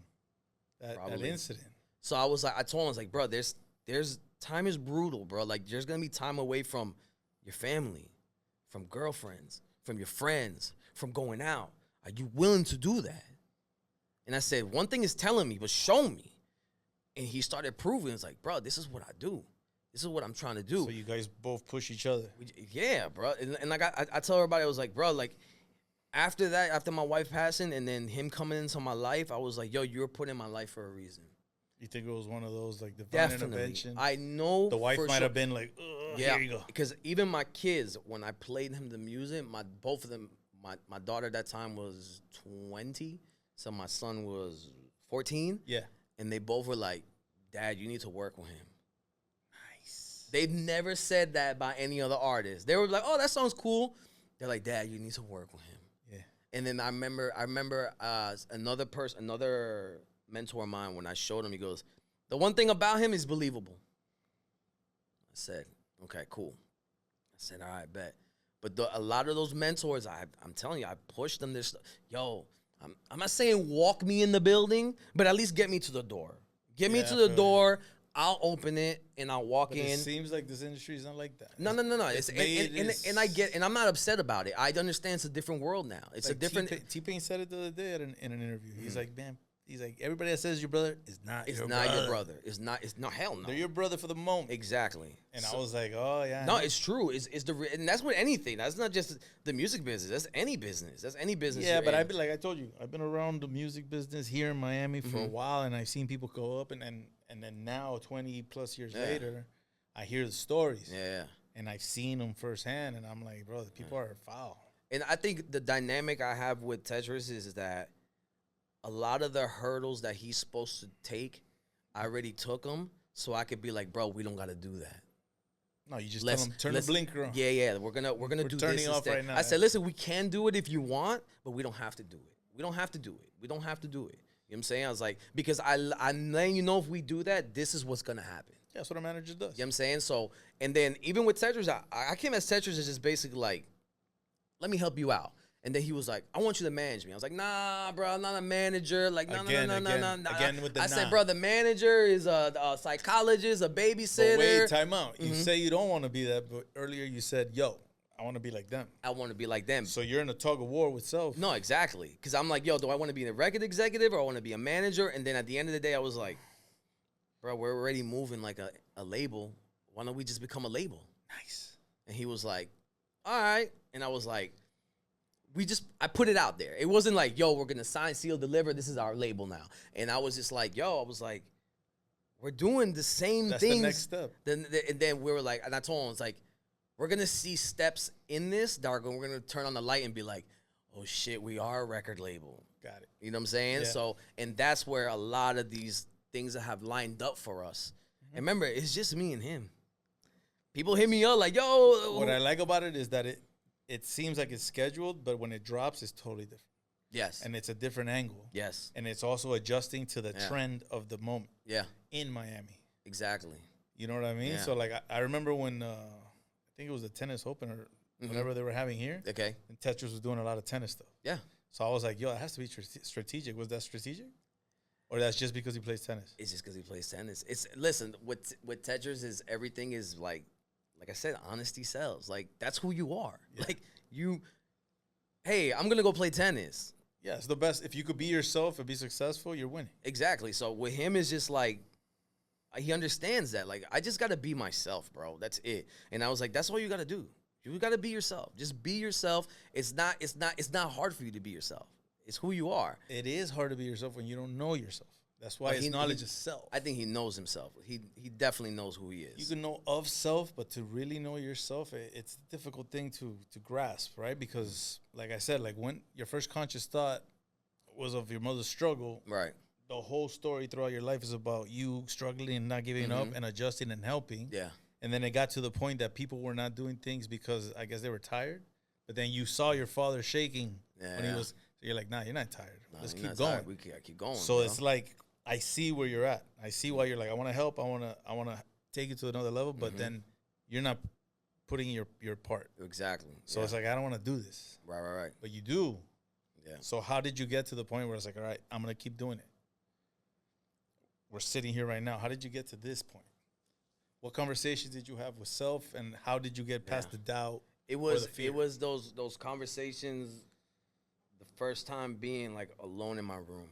That incident. So I told him, I was like, bro, there's time is brutal, bro. Like, there's gonna be time away from your family, from girlfriends, from your friends, from going out. Are you willing to do that? And I said, one thing is telling me, but show me. And he started proving. It's like, bro, this is what I do. This is what I'm trying to do. So you guys both push each other. Yeah, bro. And like I tell everybody, I was like, bro, like after that, after my wife passing and then him coming into my life, I was like, yo, you're put in my life for a reason. You think it was one of those like divine Definitely. intervention? I know The wife for might sure. have been like, here you go. Because even my kids, when I played him the music, both of them, my daughter at that time was 20, so my son was 14. Yeah. And they both were like, Dad, you need to work with him. Nice. They've never said that by any other artist. They were like, oh, that sounds cool. They're like, Dad, you need to work with him. Yeah. And then I remember another mentor of mine, when I showed him, he goes, the one thing about him is believable. I said, okay, cool. I said, all right, bet. But a lot of those mentors, I'm telling you, I pushed them this. Yo, I'm not saying walk me in the building, but at least get me to the door. Get me to the door. I'll open it and I'll walk in. It seems like this industry is not like that. No. And I get, and I'm not upset about it. I understand it's a different world now. It's like a different. T-Pain said it the other day in an interview. He's like, man, everybody that says your brother is not. It's your not brother. your brother. It's not. It's no hell no. They're your brother for the moment. Exactly. And I was like, oh yeah. No, it's true. And that's with anything. That's not just the music business. That's any business. That's any business. Yeah, but in. like I told you, I've been around the music business here in Miami for a while, and I've seen people go up, and then now 20 plus years later, I hear the stories. Yeah. And I've seen them firsthand, and I'm like, bro, the people are foul. And I think the dynamic I have with Tetrus is that a lot of the hurdles that he's supposed to take, I already took them, so I could be like, bro, we don't got to do that. No, you just tell them, turn the blinker on. Yeah, we're gonna do turning this off instead. right now. I said, listen, we can do it if you want, but we don't have to do it. We don't have to do it. You know what I'm saying? I was like, because I'm letting you know if we do that, this is what's gonna happen. Yeah, that's what a manager does. You know what I'm saying? So, and then even with Tetrus, I came as Tetrus as just basically like, let me help you out. And then he was like, I want you to manage me. I was like, nah, bro, I'm not a manager. Like, no. Again with the I said, bro, the manager is a psychologist, a babysitter. But wait, time out. You say you don't want to be that, but earlier you said, yo, I want to be like them. I want to be like them. So you're in a tug of war with self. No, exactly. Because I'm like, yo, do I want to be a record executive or I want to be a manager? And then at the end of the day, I was like, bro, we're already moving like a label. Why don't we just become a label? Nice. And he was like, all right. And I was like, I put it out there. It wasn't like, yo, we're going to sign, seal, deliver. This is our label now. And I was just like, we're doing the same things. That's the next step. And then we were like, and I told him, it's like, we're going to see steps in this, Darko. We're going to turn on the light and be like, oh shit, we are a record label. Got it. You know what I'm saying? Yeah. So, and that's where a lot of these things that have lined up for us. And remember, it's just me and him. People hit me up like, yo. What I like about it is that it seems like it's scheduled, but when it drops, it's totally different. Yes. And it's a different angle. Yes. And it's also adjusting to the trend of the moment. Yeah. In Miami. Exactly. You know what I mean? Yeah. So, like, I remember when, I think it was the tennis open or whatever they were having here. Okay. And Tetrus was doing a lot of tennis stuff. Yeah. So I was like, yo, it has to be strategic. Was that strategic? Or that's just because he plays tennis? It's just because he plays tennis. Listen, with Tetrus is everything is like I said, honesty sells. Like, that's who you are. Yeah. Like, hey, I'm going to go play tennis. Yeah, it's the best. If you could be yourself and be successful, you're winning. Exactly. So with him, it's just like, he understands that. Like, I just got to be myself, bro. That's it. And I was like, that's all you got to do. You got to be yourself. Just be yourself. It's not hard for you to be yourself. It's who you are. It is hard to be yourself when you don't know yourself. That's why it's knowledge of self. I think he knows himself. He definitely knows who he is. You can know of self, but to really know yourself, it's a difficult thing to grasp, right? Because, like I said, like when your first conscious thought was of your mother's struggle, right? The whole story throughout your life is about you struggling and not giving up and adjusting and helping. Yeah. And then it got to the point that people were not doing things because I guess they were tired. But then you saw your father shaking when he was. So you're like, nah, you're not tired. Let's keep going. Tired. We keep going. So it's like, I see where you're at. I see why you're like, I want to help. I want to take you to another level. But then you're not putting your part. Exactly. So it's like, I don't want to do this. Right. But you do. Yeah. So how did you get to the point where it's like, all right, I'm going to keep doing it? We're sitting here right now. How did you get to this point? What conversations did you have with self, and how did you get past the doubt? It was those conversations. The first time being like alone in my room,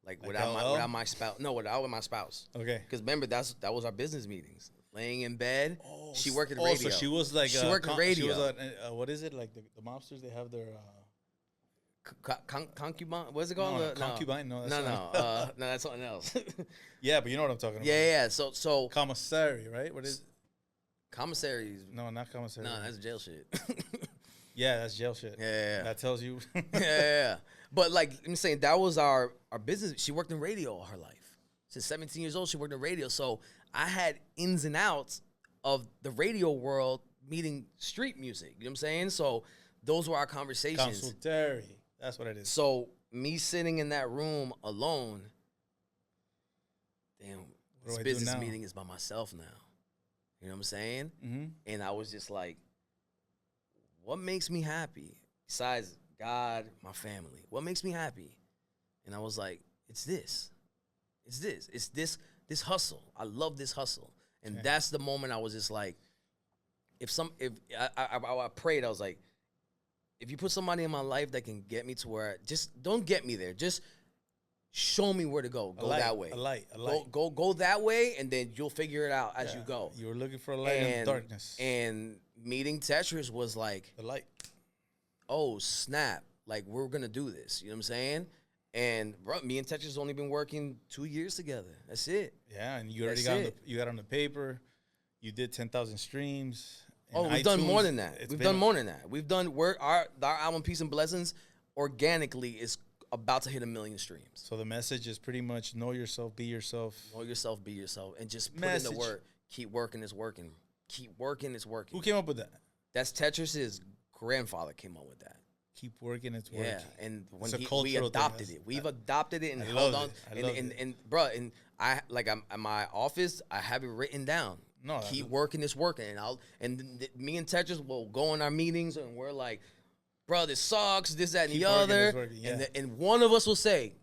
like without my spouse. No, without my spouse. Okay. Because remember, that was our business meetings. Laying in bed. Oh, she worked in radio. So she was like she worked in radio. She was what is it, like the mobsters? They have their concubine. What's it called? No, concubine. No, that's no, that's something else. Yeah, but you know what I'm talking about. Yeah. So Commissary, right? What is? Commissaries. No, not commissary. No, that's jail shit. Yeah, that's jail shit. Yeah. That tells you. Yeah. But like I'm saying, that was our business. She worked in radio all her life. Since 17 years old, she worked in radio. So I had ins and outs of the radio world meeting street music. You know what I'm saying? So those were our conversations. Consultary. That's what it is. So me sitting in that room alone, damn, this business meeting is by myself now. You know what I'm saying? Mm-hmm. And I was just like, what makes me happy besides God, my family? What makes me happy? And I was like, it's this. It's this hustle. I love this hustle. And that's the moment I was just like, if I prayed, I was like, if you put somebody in my life that can get me to where, just don't get me there. Just show me where to go. Go that way. A light. Go that way, and then you'll figure it out as you go. You were looking for a light in the darkness. And meeting Tetrus was like, the light. Oh, snap. Like, we're going to do this. You know what I'm saying? And bro, me and Tetrus only been working 2 years together. That's it. Yeah, and you already got on the paper. You did 10,000 streams. Oh, we've done more than that. We've done more than that. We've done work. Our album Peace and Blessings organically is about to hit 1 million streams. So the message is pretty much know yourself, be yourself. Know yourself, be yourself, and just put in the work. Keep working, it's working. Keep working, it's working. Who came up with that? That's Tetrus's grandfather came up with that. Keep working, it's working. Yeah, and when we adopted adopted it. We've adopted it and held on. And bro, and I'm at my office, I have it written down. No, keep working, it's working. And me and Tetrus will go in our meetings and we're like, bro, this sucks, this, that, and the other. And one of us will say,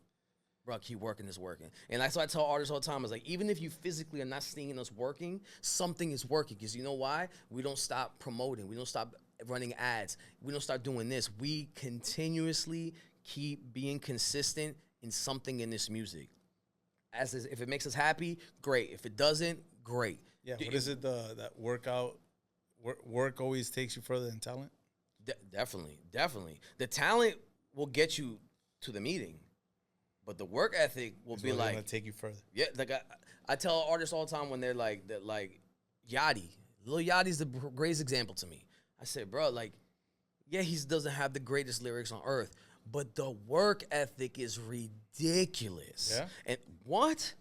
bro, keep working, it's working. And that's what I tell artists all the time. Is like, even if you physically are not seeing us working, something is working. Because you know why? We don't stop promoting. We don't stop running ads. We don't start doing this. We continuously keep being consistent in something in this music. If it makes us happy, great. If it doesn't, great. Yeah, what is it, that work always takes you further than talent? Definitely. The talent will get you to the meeting, but the work ethic will be like gonna take you further. Yeah, like I tell artists all the time when they're like Yachty. Lil Yachty's the greatest example to me. I said, bro, like, yeah, he doesn't have the greatest lyrics on earth, but the work ethic is ridiculous. Yeah. And what?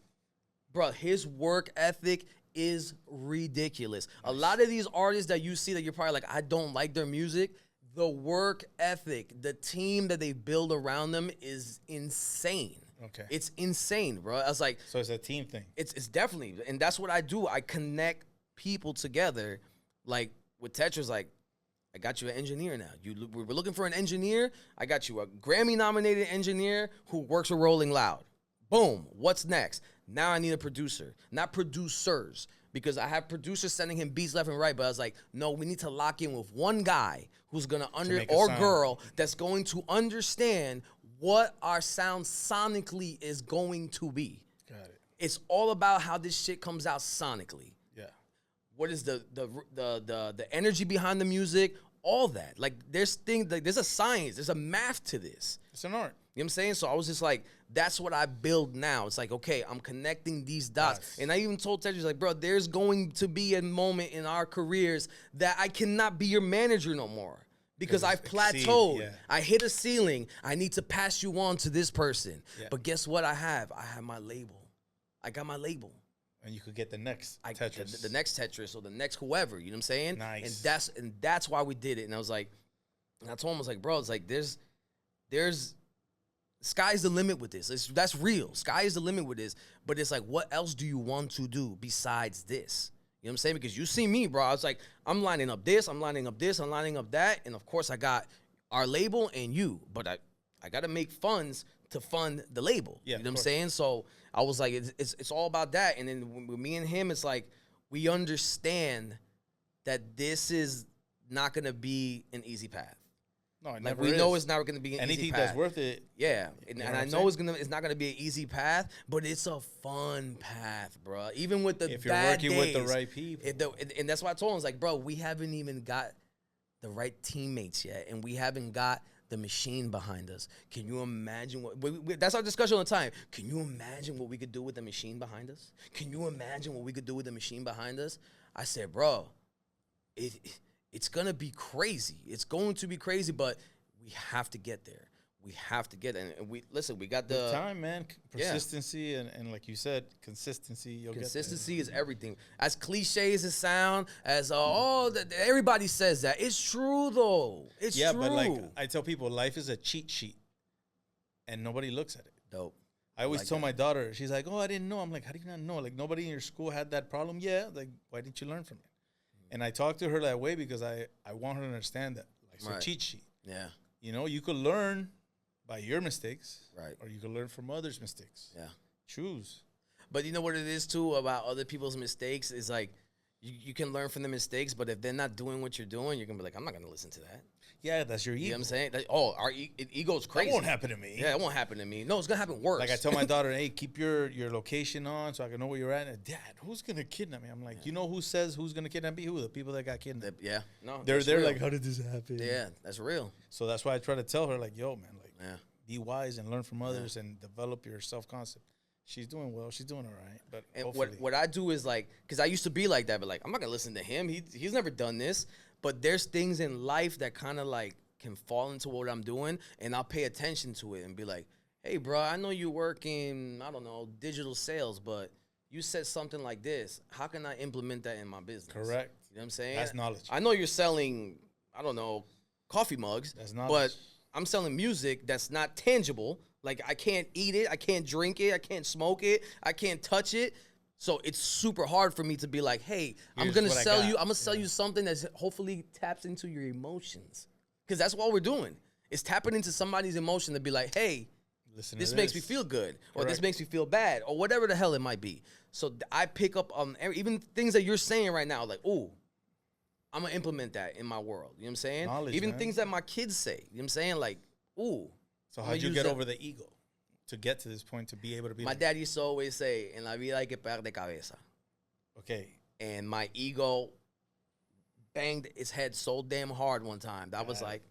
Bro, his work ethic is ridiculous. Nice. A lot of these artists that you see that you're probably like, I don't like their music, the work ethic, the team that they build around them is insane. Okay. It's insane, bro. I was like, so it's a team thing. It's definitely, and that's what I do. I connect people together. Like with Tetrus, like, I got you an engineer now. We were looking for an engineer. I got you a Grammy-nominated engineer who works with Rolling Loud. Boom. What's next? Now I need a producer. Not producers, because I have producers sending him beats left and right, but I was like, no, we need to lock in with one guy who's going to girl that's going to understand what our sound sonically is going to be. Got it. It's all about how this shit comes out sonically. Yeah. What is the energy behind the music? All that. Like, there's a science, there's a math to this. It's an art. You know what I'm saying? So I was just like, that's what I build now. It's like, okay, I'm connecting these dots. Nice. And I even told Tetrus, like, bro, there's going to be a moment in our careers that I cannot be your manager no more. Because I've plateaued. Yeah. I hit a ceiling. I need to pass you on to this person. Yeah. But guess what I have? I have my label. I got my label. And you could get the next Tetrus. The next Tetrus or the next whoever. You know what I'm saying? Nice. And that's why we did it. And I was like, and I told him, I was like, bro, it's like there's sky's the limit with this. That's real. Sky is the limit with this. But it's like, what else do you want to do besides this? You know what I'm saying? Because you see me, bro. I was like, I'm lining up this, I'm lining up this, I'm lining up that. And of course, I got our label and you. But I got to make funds to fund the label. Yeah, you know what I'm saying? So I was like, it's all about that. And then with me and him, it's like, we understand that this is not going to be an easy path. No, it like never we is. know it's not going to be an Anything easy path. That's worth it. Yeah, and I know it's not going to be an easy path, but it's a fun path, bro. Even with the if you're bad working days, with the right people, and that's why I told him, it's like, bro, we haven't even got the right teammates yet, and we haven't got the machine behind us. Can you imagine what? That's our discussion all the time. Can you imagine what we could do with the machine behind us? Can you imagine what we could do with the machine behind us? I said, bro, it's gonna be crazy. It's going to be crazy, but we have to get there. We have to get there. And we got the time, man. Persistency and like you said, consistency. Consistency is everything. As cliche as it sounds, as everybody says that. It's true though. It's true. But like I tell people, life is a cheat sheet, and nobody looks at it. Dope. I always tell my daughter, she's like, "Oh, I didn't know." I'm like, "How do you not know? Like nobody in your school had that problem." Yeah. Like why didn't you learn from it? And I talk to her that way because I want her to understand that. Like it's a cheat sheet. Yeah. You know, you could learn by your mistakes, right? Or you can learn from others' mistakes. Yeah, choose. But you know what it is too about other people's mistakes is like you can learn from the mistakes, but if they're not doing what you're doing, you're gonna be like, I'm not gonna listen to that. Yeah, that's your ego. You know what I'm saying? Like, our ego's crazy. That won't happen to me. Yeah, it won't happen to me. No, it's gonna happen worse. Like I tell my daughter, hey, keep your location on so I can know where you're at. And Dad, who's gonna kidnap me? I'm like, you know who says who's gonna kidnap me? Who? The people that got kidnapped. Yeah, no, they're like, how did this happen? Yeah, that's real. So that's why I try to tell her, like, yo, man, like, be wise and learn from others and develop your self-concept. She's doing well. She's doing all right. But and what I do is like, because I used to be like that, but like, I'm not going to listen to him. He's never done this. But there's things in life that kind of like can fall into what I'm doing, and I'll pay attention to it and be like, hey, bro, I know you work in, I don't know, digital sales, but you said something like this. How can I implement that in my business? Correct. You know what I'm saying? That's knowledge. I know you're selling, I don't know, coffee mugs. That's knowledge. But I'm selling music that's not tangible. Like, I can't eat it. I can't drink it. I can't smoke it. I can't touch it. So it's super hard for me to be like, hey, I'm going to sell you. I'm going to sell you something that hopefully taps into your emotions. Because that's what we're doing. It's tapping into somebody's emotion to be like, hey, this makes me feel good. Or this makes me feel bad. Or whatever the hell it might be. So I pick up on even things that you're saying right now. Like, ooh, I'm going to implement that in my world. You know what I'm saying? Knowledge, even man. things that my kids say. You know what I'm saying? Like, ooh. So how'd you get over the ego to get to this point to be able to be? My dad used to always say, en la vida hay que pagar de cabeza. Okay. And my ego banged its head so damn hard one time that I was like,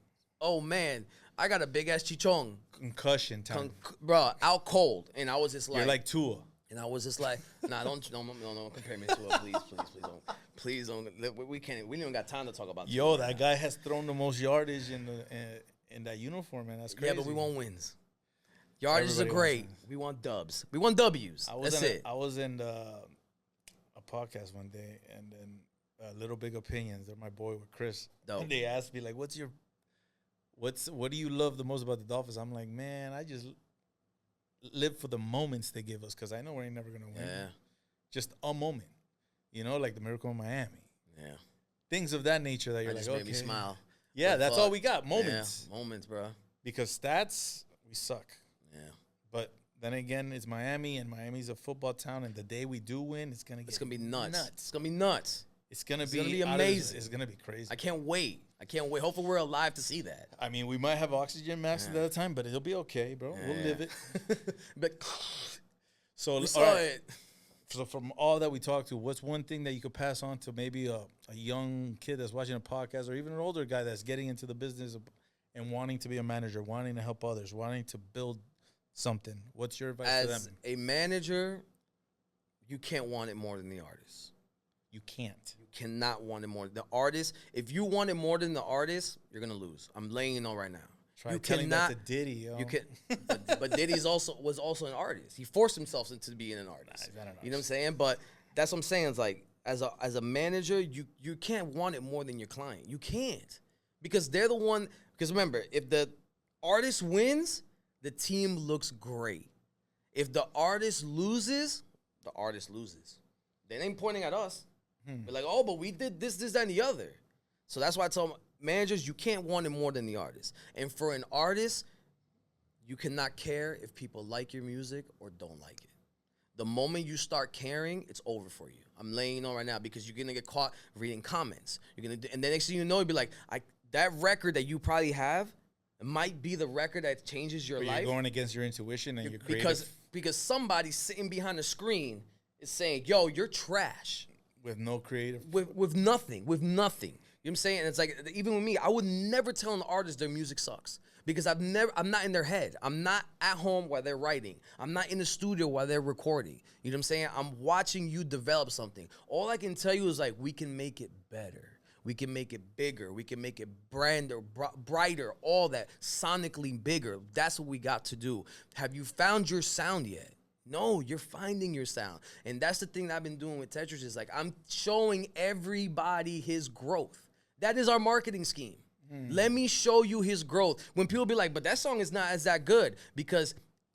oh man, I got a big ass chichong. Concussion time. Bro, out cold. And I was just like. You're like Tua. And I was just like, nah, don't compare me to Tua. Please don't. Please don't. We can't. We don't got time to talk about Yo, that guy has thrown the most yardage in that uniform, man. That's crazy. Yeah, but we want wins. Yardages are great. We want dubs. We want W's. That's it. I was in a podcast one day, and then Little Big Opinions. They're my boy with Chris. Dope. And they asked me, like, what do you love the most about the Dolphins? I'm like, man, I just live for the moments they give us because I know we're never going to win. Yeah. Just a moment. You know, like the Miracle in Miami. Yeah. Things of that nature that you're like, okay. Made me smile. Yeah, that's all we got. Moments. Yeah, moments, bro. Because stats, we suck. Yeah. But then again, it's Miami, and Miami's a football town, and the day we do win, it's gonna be nuts. It's gonna be nuts. It's gonna be amazing. It's gonna be crazy. I can't wait. Hopefully, we're alive to see that. I mean, we might have oxygen masks at that time, but it'll be okay, bro. Yeah. We'll live it. But so we saw it. So from all that we talked to, what's one thing that you could pass on to maybe a young kid that's watching a podcast, or even an older guy that's getting into the business and wanting to be a manager, wanting to help others, wanting to build something? What's your advice to them? As a manager, you can't want it more than the artist. You can't. You cannot want it more. The artist, if you want it more than the artist, you're going to lose. I'm laying it on right now. Try telling that to Diddy, yo. You can, but Diddy's was also an artist. He forced himself into being an artist. I don't know. You know what I'm saying? But that's what I'm saying. It's like as a manager, you can't want it more than your client. You can't, because they're the one. Because remember, if the artist wins, the team looks great. If the artist loses, the artist loses. They ain't pointing at us. They're like, oh, but we did this, that, and the other. So that's why I tell managers, you can't want it more than the artist. And for an artist, you cannot care if people like your music or don't like it. The moment you start caring, it's over for you. I'm laying on right now because you're gonna get caught reading comments. And the next thing you know, you'll be like, that record that you probably have might be the record that changes your life. You're going against your intuition and your creative. Because somebody sitting behind the screen is saying, yo, you're trash. With no creative. With nothing. You know You know what I'm saying? And it's like, even with me, I would never tell an artist their music sucks because I'm not in their head. I'm not at home while they're writing. I'm not in the studio while they're recording. You know what I'm saying? I'm watching you develop something. All I can tell you is like, we can make it better. We can make it bigger. We can make it brander, brighter, all that, sonically bigger. That's what we got to do. Have you found your sound yet? No, you're finding your sound. And that's the thing that I've been doing with Tetrus is like, I'm showing everybody his growth. That is our marketing scheme. Let me show you his growth. When people be like, but that song is not as that good because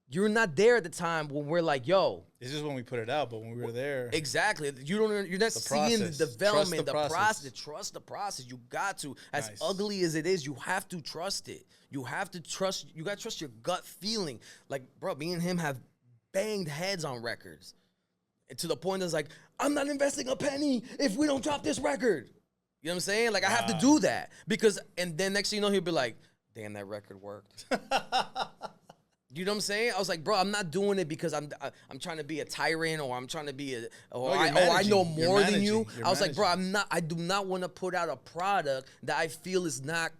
you're not there at the time when we're like, yo. It's just when we put it out, but when we were there. Exactly. You're not seeing the development, the process. Trust the process. You got to. As ugly as it is, you have to trust it. You have to trust, you got to trust your gut feeling. Like, bro, me and him have banged heads on records. And to the point that's like, I'm not investing a penny if we don't drop this record. You know what I'm saying? Like, I have to do that because, and then next thing you know, he'll be like, damn, that record worked. You know what I'm saying? I was like, bro, I'm not doing it because I'm trying to be a tyrant or I'm trying to be I know more than you. I was like, bro, I do not want to put out a product that I feel is not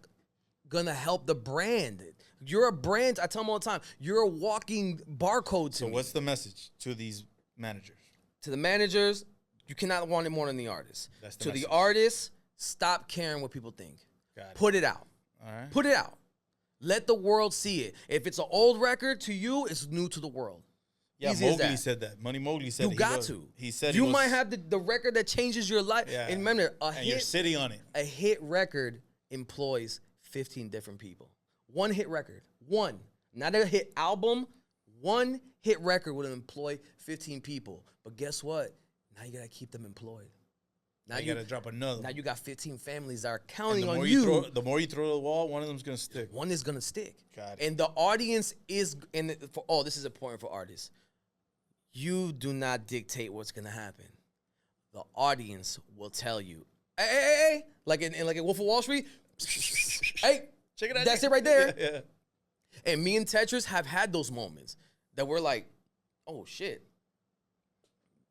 gonna help the brand. You're a brand, I tell them all the time, you're a walking barcode to me. So what's the message to these managers? To the managers, you cannot want it more than the artist. That's the to message. the artists, stop caring what people think. Got it. Put it out. All right. Put it out. Let the world see it. If it's an old record to you, it's new to the world. Yeah, Easy as Mowgli that. said that. Money Mowgli said You got to. He said you might have the record that changes your life. Yeah. And remember, you're sitting on it. A hit record employs 15 different people. One hit record. One. Not a hit album. One hit record would employ 15 people. But guess what? Now you got to keep them employed. Now you got to drop another. Now you got 15 families that are counting on you. The more you throw to the wall, one of them's going to stick. One is going to stick. Got it. And the audience is, this is important for artists. You do not dictate what's going to happen. The audience will tell you, hey. Like in Wolf of Wall Street, hey, check it out. That's it right there. Yeah. And me and Tetrus have had those moments that we're like, oh, shit.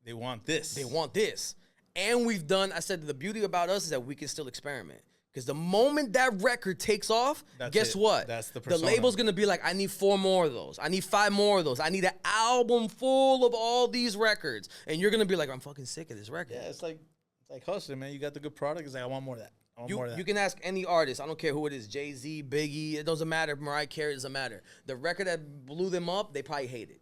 They want this. They want this. And we've done, I said, the beauty about us is that we can still experiment. Because the moment that record takes off, guess what? That's the persona. The label's going to be like, I need 4 more of those. I need 5 more of those. I need an album full of all these records. And you're going to be like, I'm fucking sick of this record. Yeah, it's like hustling, man. You got the good product. It's like, I want more of that. I want more of that. You can ask any artist. I don't care who it is. Jay-Z, Biggie. It doesn't matter. Mariah Carey, it doesn't matter. The record that blew them up, they probably hate it.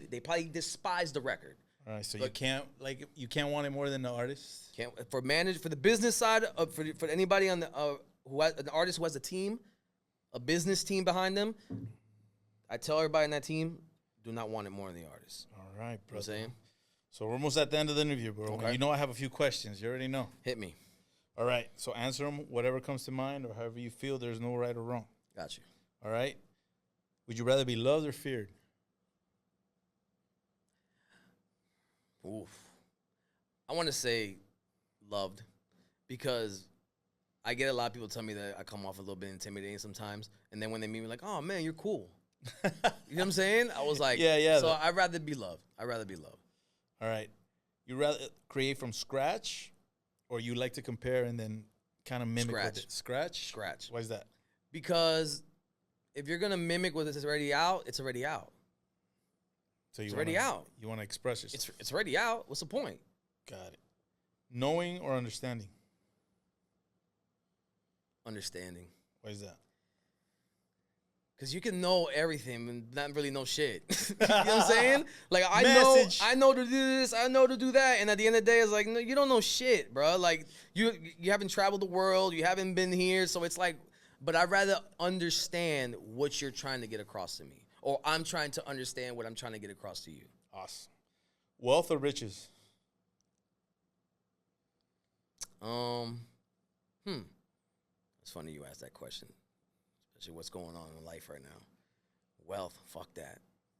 They probably despise the record. All right, so you can't want it more than the artist. Can't for the business side of for anybody on the an artist who has a team, a business team behind them. I tell everybody in that team, do not want it more than the artist. All right, bro. You know what I'm saying? So we're almost at the end of the interview, bro. Okay. You know I have a few questions. You already know. Hit me. All right, so answer them whatever comes to mind or however you feel. There's no right or wrong. Got you. All right. Would you rather be loved or feared? Oof. I want to say loved because I get a lot of people tell me that I come off a little bit intimidating sometimes. And then when they meet me, like, oh, man, you're cool. You know what I'm saying? I was like, yeah. So I'd rather be loved. All right. You rather create from scratch or you like to compare and then kind of mimic with it? Scratch? Why is that? Because if you're going to mimic what is already out, it's already out. So it's already out. You want to express yourself. It's already out. What's the point? Got it. Knowing or understanding? Understanding. Why is that? Because you can know everything and not really know shit. You know what I'm saying? Like, I know to do this, I know to do that. And at the end of the day, it's like, no, you don't know shit, bro. Like, you haven't traveled the world. You haven't been here. So it's like, but I'd rather understand what you're trying to get across to me. Or I'm trying to understand what I'm trying to get across to you. Awesome. Wealth or riches? It's funny you asked that question, especially what's going on in life right now. Wealth, fuck that.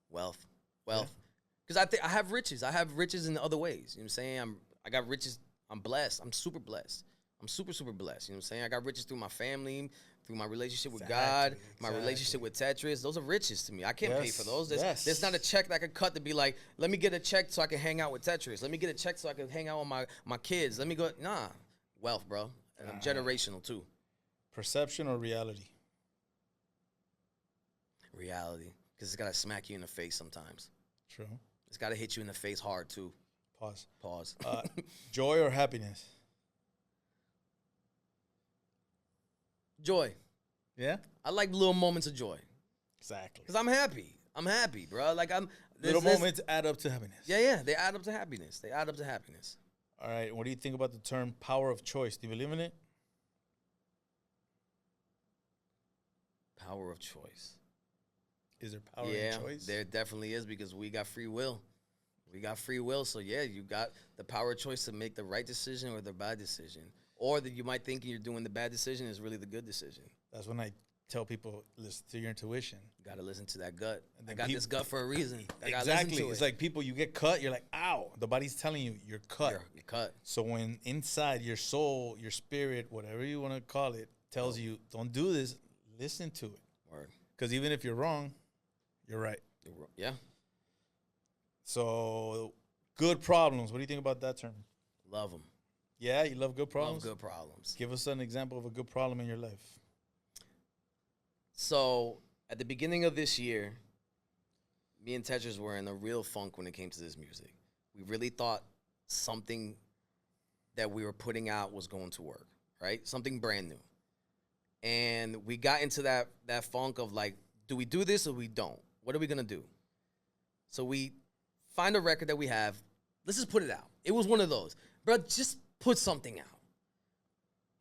Wealth. Because I have riches. I have riches in other ways. You know what I'm saying? I got riches. I'm blessed. I'm super blessed. I'm super, super blessed. You know what I'm saying? I got riches through my family, through my relationship with God, my relationship with Tetrus. Those are riches to me. I can't pay for those. There's not a check that I could cut to be like, let me get a check so I can hang out with Tetrus. Let me get a check so I can hang out with my kids. Let me go. Nah. Wealth, bro. And generational too. Perception or reality? Reality, because it's gotta smack you in the face sometimes. True. It's gotta hit you in the face hard too. Pause. Pause. Joy or happiness? Joy. Yeah. I like little moments of joy Exactly. because I'm happy. I'm happy, bro. Like Little moments add up to happiness. Yeah. They add up to happiness. All right. What do you think about the term power of choice? Do you believe in it? Power of choice. Is there power in choice? There definitely is because we got free will. So yeah, you got the power of choice to make the right decision or the bad decision. Or that you might think you're doing the bad decision is really the good decision. That's when I tell people, listen to your intuition. You got to listen to that gut. And I got this gut for a reason. Exactly. It's like people, you get cut, you're like, ow. The body's telling you you're cut. You're cut. So when inside your soul, your spirit, whatever you want to call it, tells you, don't do this, listen to it. Because even if you're wrong, you're right. Yeah. So good problems. What do you think about that term? Love them. Yeah, you love good problems? Love good problems. Give us an example of a good problem in your life. So at the beginning of this year, me and Tetrus were in a real funk when it came to this music. We really thought something that we were putting out was going to work, right? Something brand new. And we got into that funk of like, do we do this or we don't? What are we going to do? So we find a record that we have. Let's just put it out. It was one of those. Bro, just put something out.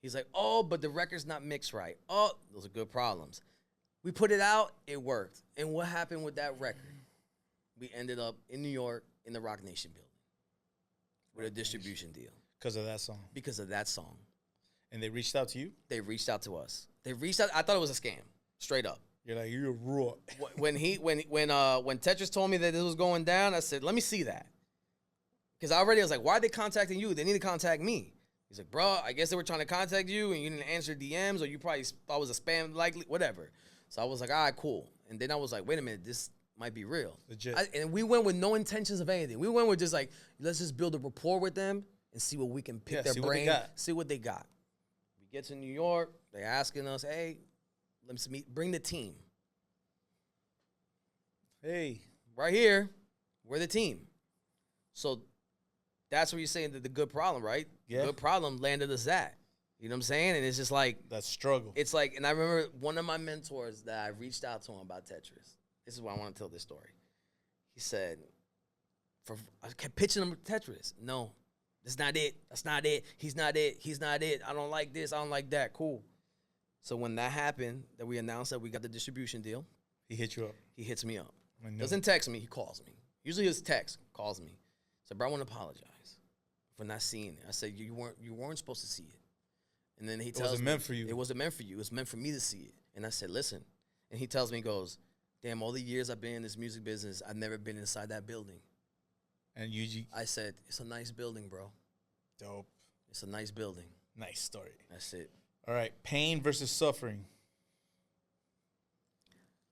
He's like, oh, but the record's not mixed right. Oh, those are good problems. We put it out. It worked. And what happened with that record? We ended up in New York in the Rock Nation building with a distribution deal. Because of that song. Because of that song. And they reached out to you? They reached out to us. They reached out. I thought it was a scam, straight up. You're like, you're raw. When Tetrus told me that this was going down, I said, let me see that. Because I was like, why are they contacting you? They need to contact me. He's like, bro, I guess they were trying to contact you and you didn't answer DMs or you probably thought it was a spam, likely, whatever. So I was like, all right, cool. And then I was like, wait a minute, this might be real. Legit. And we went with no intentions of anything. We went with just like, let's just build a rapport with them and see what we can pick their brain, see what they got. We get to New York, they're asking us, hey, let's meet, bring the team. Hey. Right here, we're the team. So that's what you're saying, the good problem, right? Yeah. Good problem landed us that. You know what I'm saying? And it's just like that struggle. It's like, and I remember one of my mentors that I reached out to him about Tetrus. This is why I want to tell this story. He said, I kept pitching him Tetrus. No, that's not it. That's not it. He's not it. He's not it. I don't like this. I don't like that. Cool. So when that happened, that we announced that we got the distribution deal. He hit you up. He hits me up. Doesn't text me. He calls me. Usually his text calls me. So, bro, I want to apologize for not seeing it. I said, you weren't supposed to see it. And then he tells me. It wasn't meant for you. It wasn't meant for you. It was meant for me to see it. And I said, listen. And he tells me, he goes, damn, all the years I've been in this music business, I've never been inside that building. And I said, it's a nice building, bro. Dope. It's a nice building. Nice story. That's it. All right. Pain versus suffering.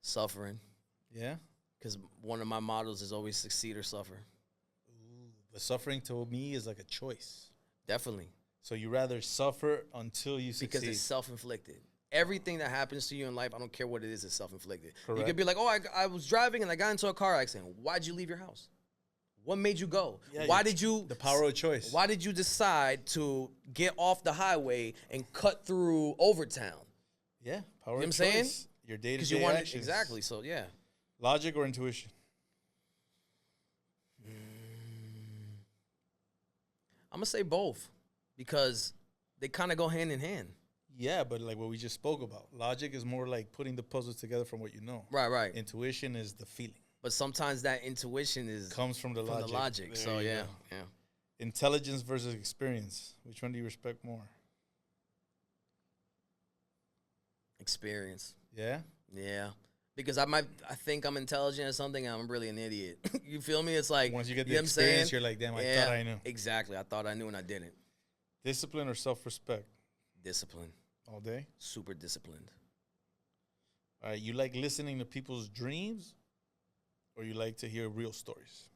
Suffering. Yeah? Because one of my mottos is always succeed or suffer. Ooh, but suffering to me is like a choice. Definitely. So you rather suffer until you succeed. Because it's self-inflicted. Everything that happens to you in life, I don't care what it is self-inflicted. Correct. You could be like, oh, I was driving and I got into a car accident. Why'd you leave your house? What made you go? Yeah, why did you... The power of choice. Why did you decide to get off the highway and cut through Overtown? Yeah, You know power of choice. what I'm saying? Your day-to-day actions. Exactly, so yeah. Logic or intuition? I'm going to say both because they kind of go hand in hand. Yeah, but like what we just spoke about. Logic is more like putting the puzzles together from what you know. Right. Intuition is the feeling. But sometimes that intuition comes from the logic. So yeah. Intelligence versus experience. Which one do you respect more? Experience. Yeah? Yeah. Because I think I'm intelligent or something, and I'm really an idiot. You feel me? It's like once you get the experience, you're like, damn, I thought I knew. Exactly. I thought I knew and I didn't. Discipline or self-respect? Discipline. All day? Super disciplined. All right, you like listening to people's dreams or you like to hear real stories?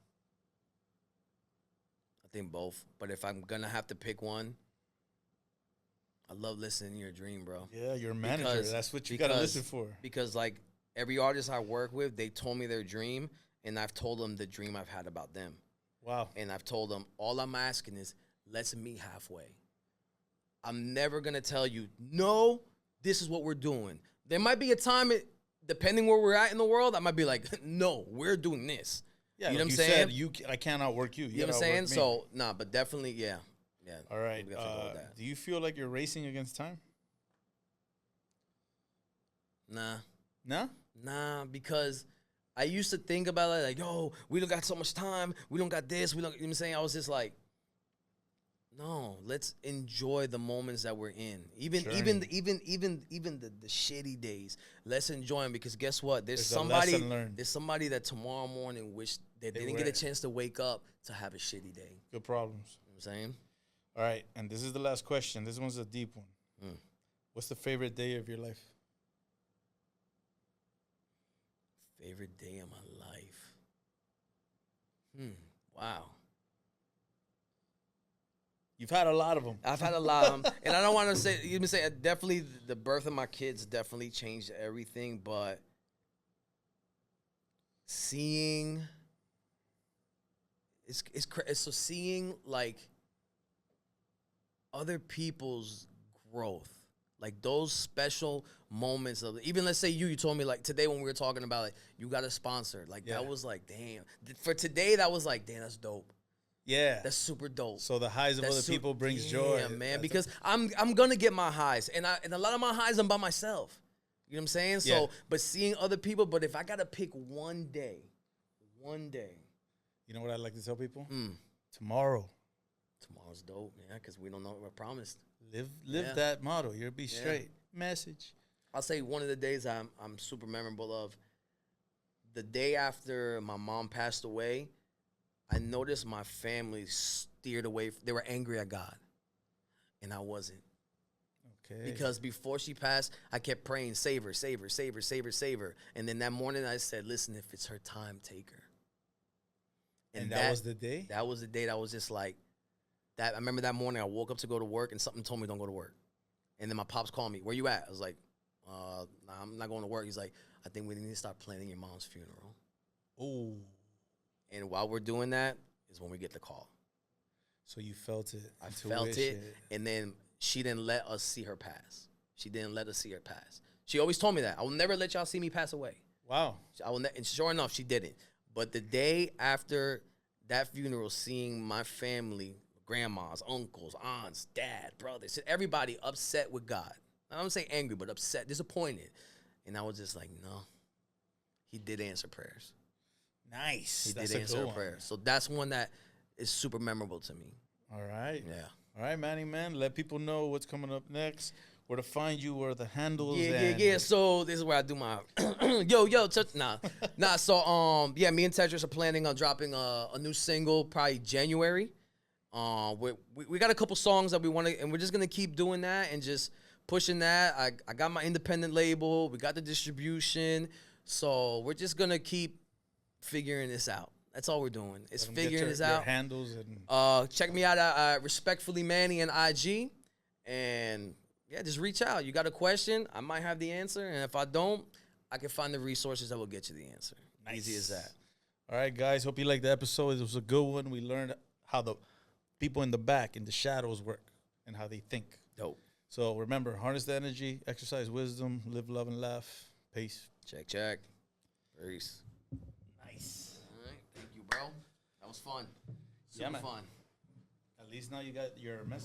I think both. But if I'm going to have to pick one, I love listening to your dream, bro. Yeah, you're a manager. That's what you got to listen for. Because, like, every artist I work with, they told me their dream, and I've told them the dream I've had about them. Wow. And I've told them, all I'm asking is, let's meet halfway. I'm never going to tell you, no, this is what we're doing. There might be a time, depending where we're at in the world, I might be like, no, we're doing this. Yeah, you know like what I'm saying? I can't outwork you. You know what I'm saying? So, nah, but definitely, yeah. Yeah. All right. We definitely go with that. Do you feel like you're racing against time? Nah. No? Nah, because I used to think about it like, yo, we don't got so much time. We don't got this. We don't, you know what I'm saying? I was just like, no, let's enjoy the moments that we're in. Even the shitty days. Let's enjoy them because guess what? There's somebody that tomorrow morning wish they didn't get a chance to wake up to have a shitty day. Good problems. You know what I'm saying? All right, and this is the last question. This one's a deep one. What's the favorite day of your life? Favorite day of my life. Wow. You've had a lot of them. I've had a lot of them. And I don't want to say, even say, definitely the birth of my kids definitely changed everything. But seeing, so seeing like other people's growth, like those special moments of, even let's say you told me like today when we were talking about like, you got a sponsor. Like that was like, damn. For today, that was like, damn, that's dope. Yeah, that's super dope. So the highs of other people brings joy. Yeah, man. Because I'm gonna get my highs, and a lot of my highs I'm by myself. You know what I'm saying? So, but seeing other people. But if I gotta pick one day, you know what I like to tell people? Tomorrow's dope, man. Because we don't know what we're promised. Live that motto. You'll be straight. Message. I'll say one of the days I'm super memorable of. The day after my mom passed away. I noticed my family steered away. They were angry at God, and I wasn't. Okay. Because before she passed, I kept praying, save her, save her, save her, save her, save her. And then that morning I said, listen, if it's her time, take her. And that was the day? That was the day that was just like, that. I remember that morning I woke up to go to work, and something told me don't go to work. And then my pops called me, where you at? I was like, nah, I'm not going to work. He's like, I think we need to start planning your mom's funeral. Oh. And while we're doing that is when we get the call. So you felt it. I felt it. And then she didn't let us see her pass. She always told me that. I will never let y'all see me pass away. Wow. And sure enough, she didn't. But the day after that funeral, seeing my family, grandmas, uncles, aunts, dad, brothers, everybody upset with God. I don't say angry, but upset, disappointed. And I was just like, no, he did answer prayers. Nice. He did answer a prayer. So that's one that is super memorable to me. All right. Yeah. All right, Manny, man. Let people know what's coming up next, where to find you, where the handles. Yeah. So this is where I do my nah. So me and Tetrus are planning on dropping a new single probably January. We got a couple songs that we want to, and we're just gonna keep doing that and just pushing that. I got my independent label. We got the distribution. So we're just gonna keep figuring this out. That's all we're doing. It's figuring this out. Handles and check me out at Respectfully Manny and IG, and just reach out. You got a question? I might have the answer, and if I don't, I can find the resources that will get you the answer. Nice. Easy as that. All right, guys. Hope you liked the episode. It was a good one. We learned how the people in the back, in the shadows, work and how they think. Dope. So remember, harness the energy, exercise wisdom, live, love, and laugh. Peace. Check. Peace. Nice. All right. Thank you, bro. That was fun. Super fun. At least now you got your message.